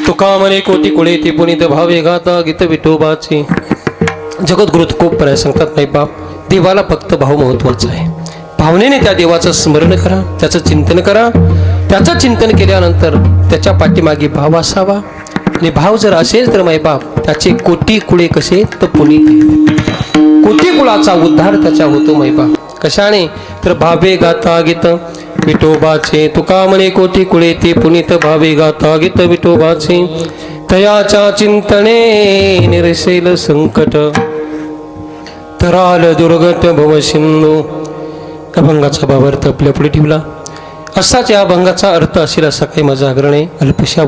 तुका म्हणे कोटी कुळे ती पुनीत भावे गाता गीत विठोबाची. जगद्गुरु खूप सांगतात नाही बाप, देवाला फक्त भाव महत्वाचा आहे. भावनेने त्या देवाचं स्मरण करा, त्याचं चिंतन करा. त्याचं चिंतन केल्यानंतर त्याच्या पाठीमागे भाव असावा. आणि भाव जर असेल तर मायबाप त्याचे कोटी कुळे कसे तर पुनीत, कोटी कुळाचा उद्धार त्याच्या होतो मायबाप. कशाने तर भावे गाता गीत विठोबाचे. तुका म्हणे कोटी कुळे ते पुनीत भावे गाता गीत विठोबाचे. तयाच्या चिंतने निरसेल संकट, तराल दुर्गत भव सिंधू. अभंगाचा भावार्थ आपल्या पुढे ठेवला. असाच या अभंगाचा अर्थ असेल असा काही माझा आग्रह आहे. अल्पशा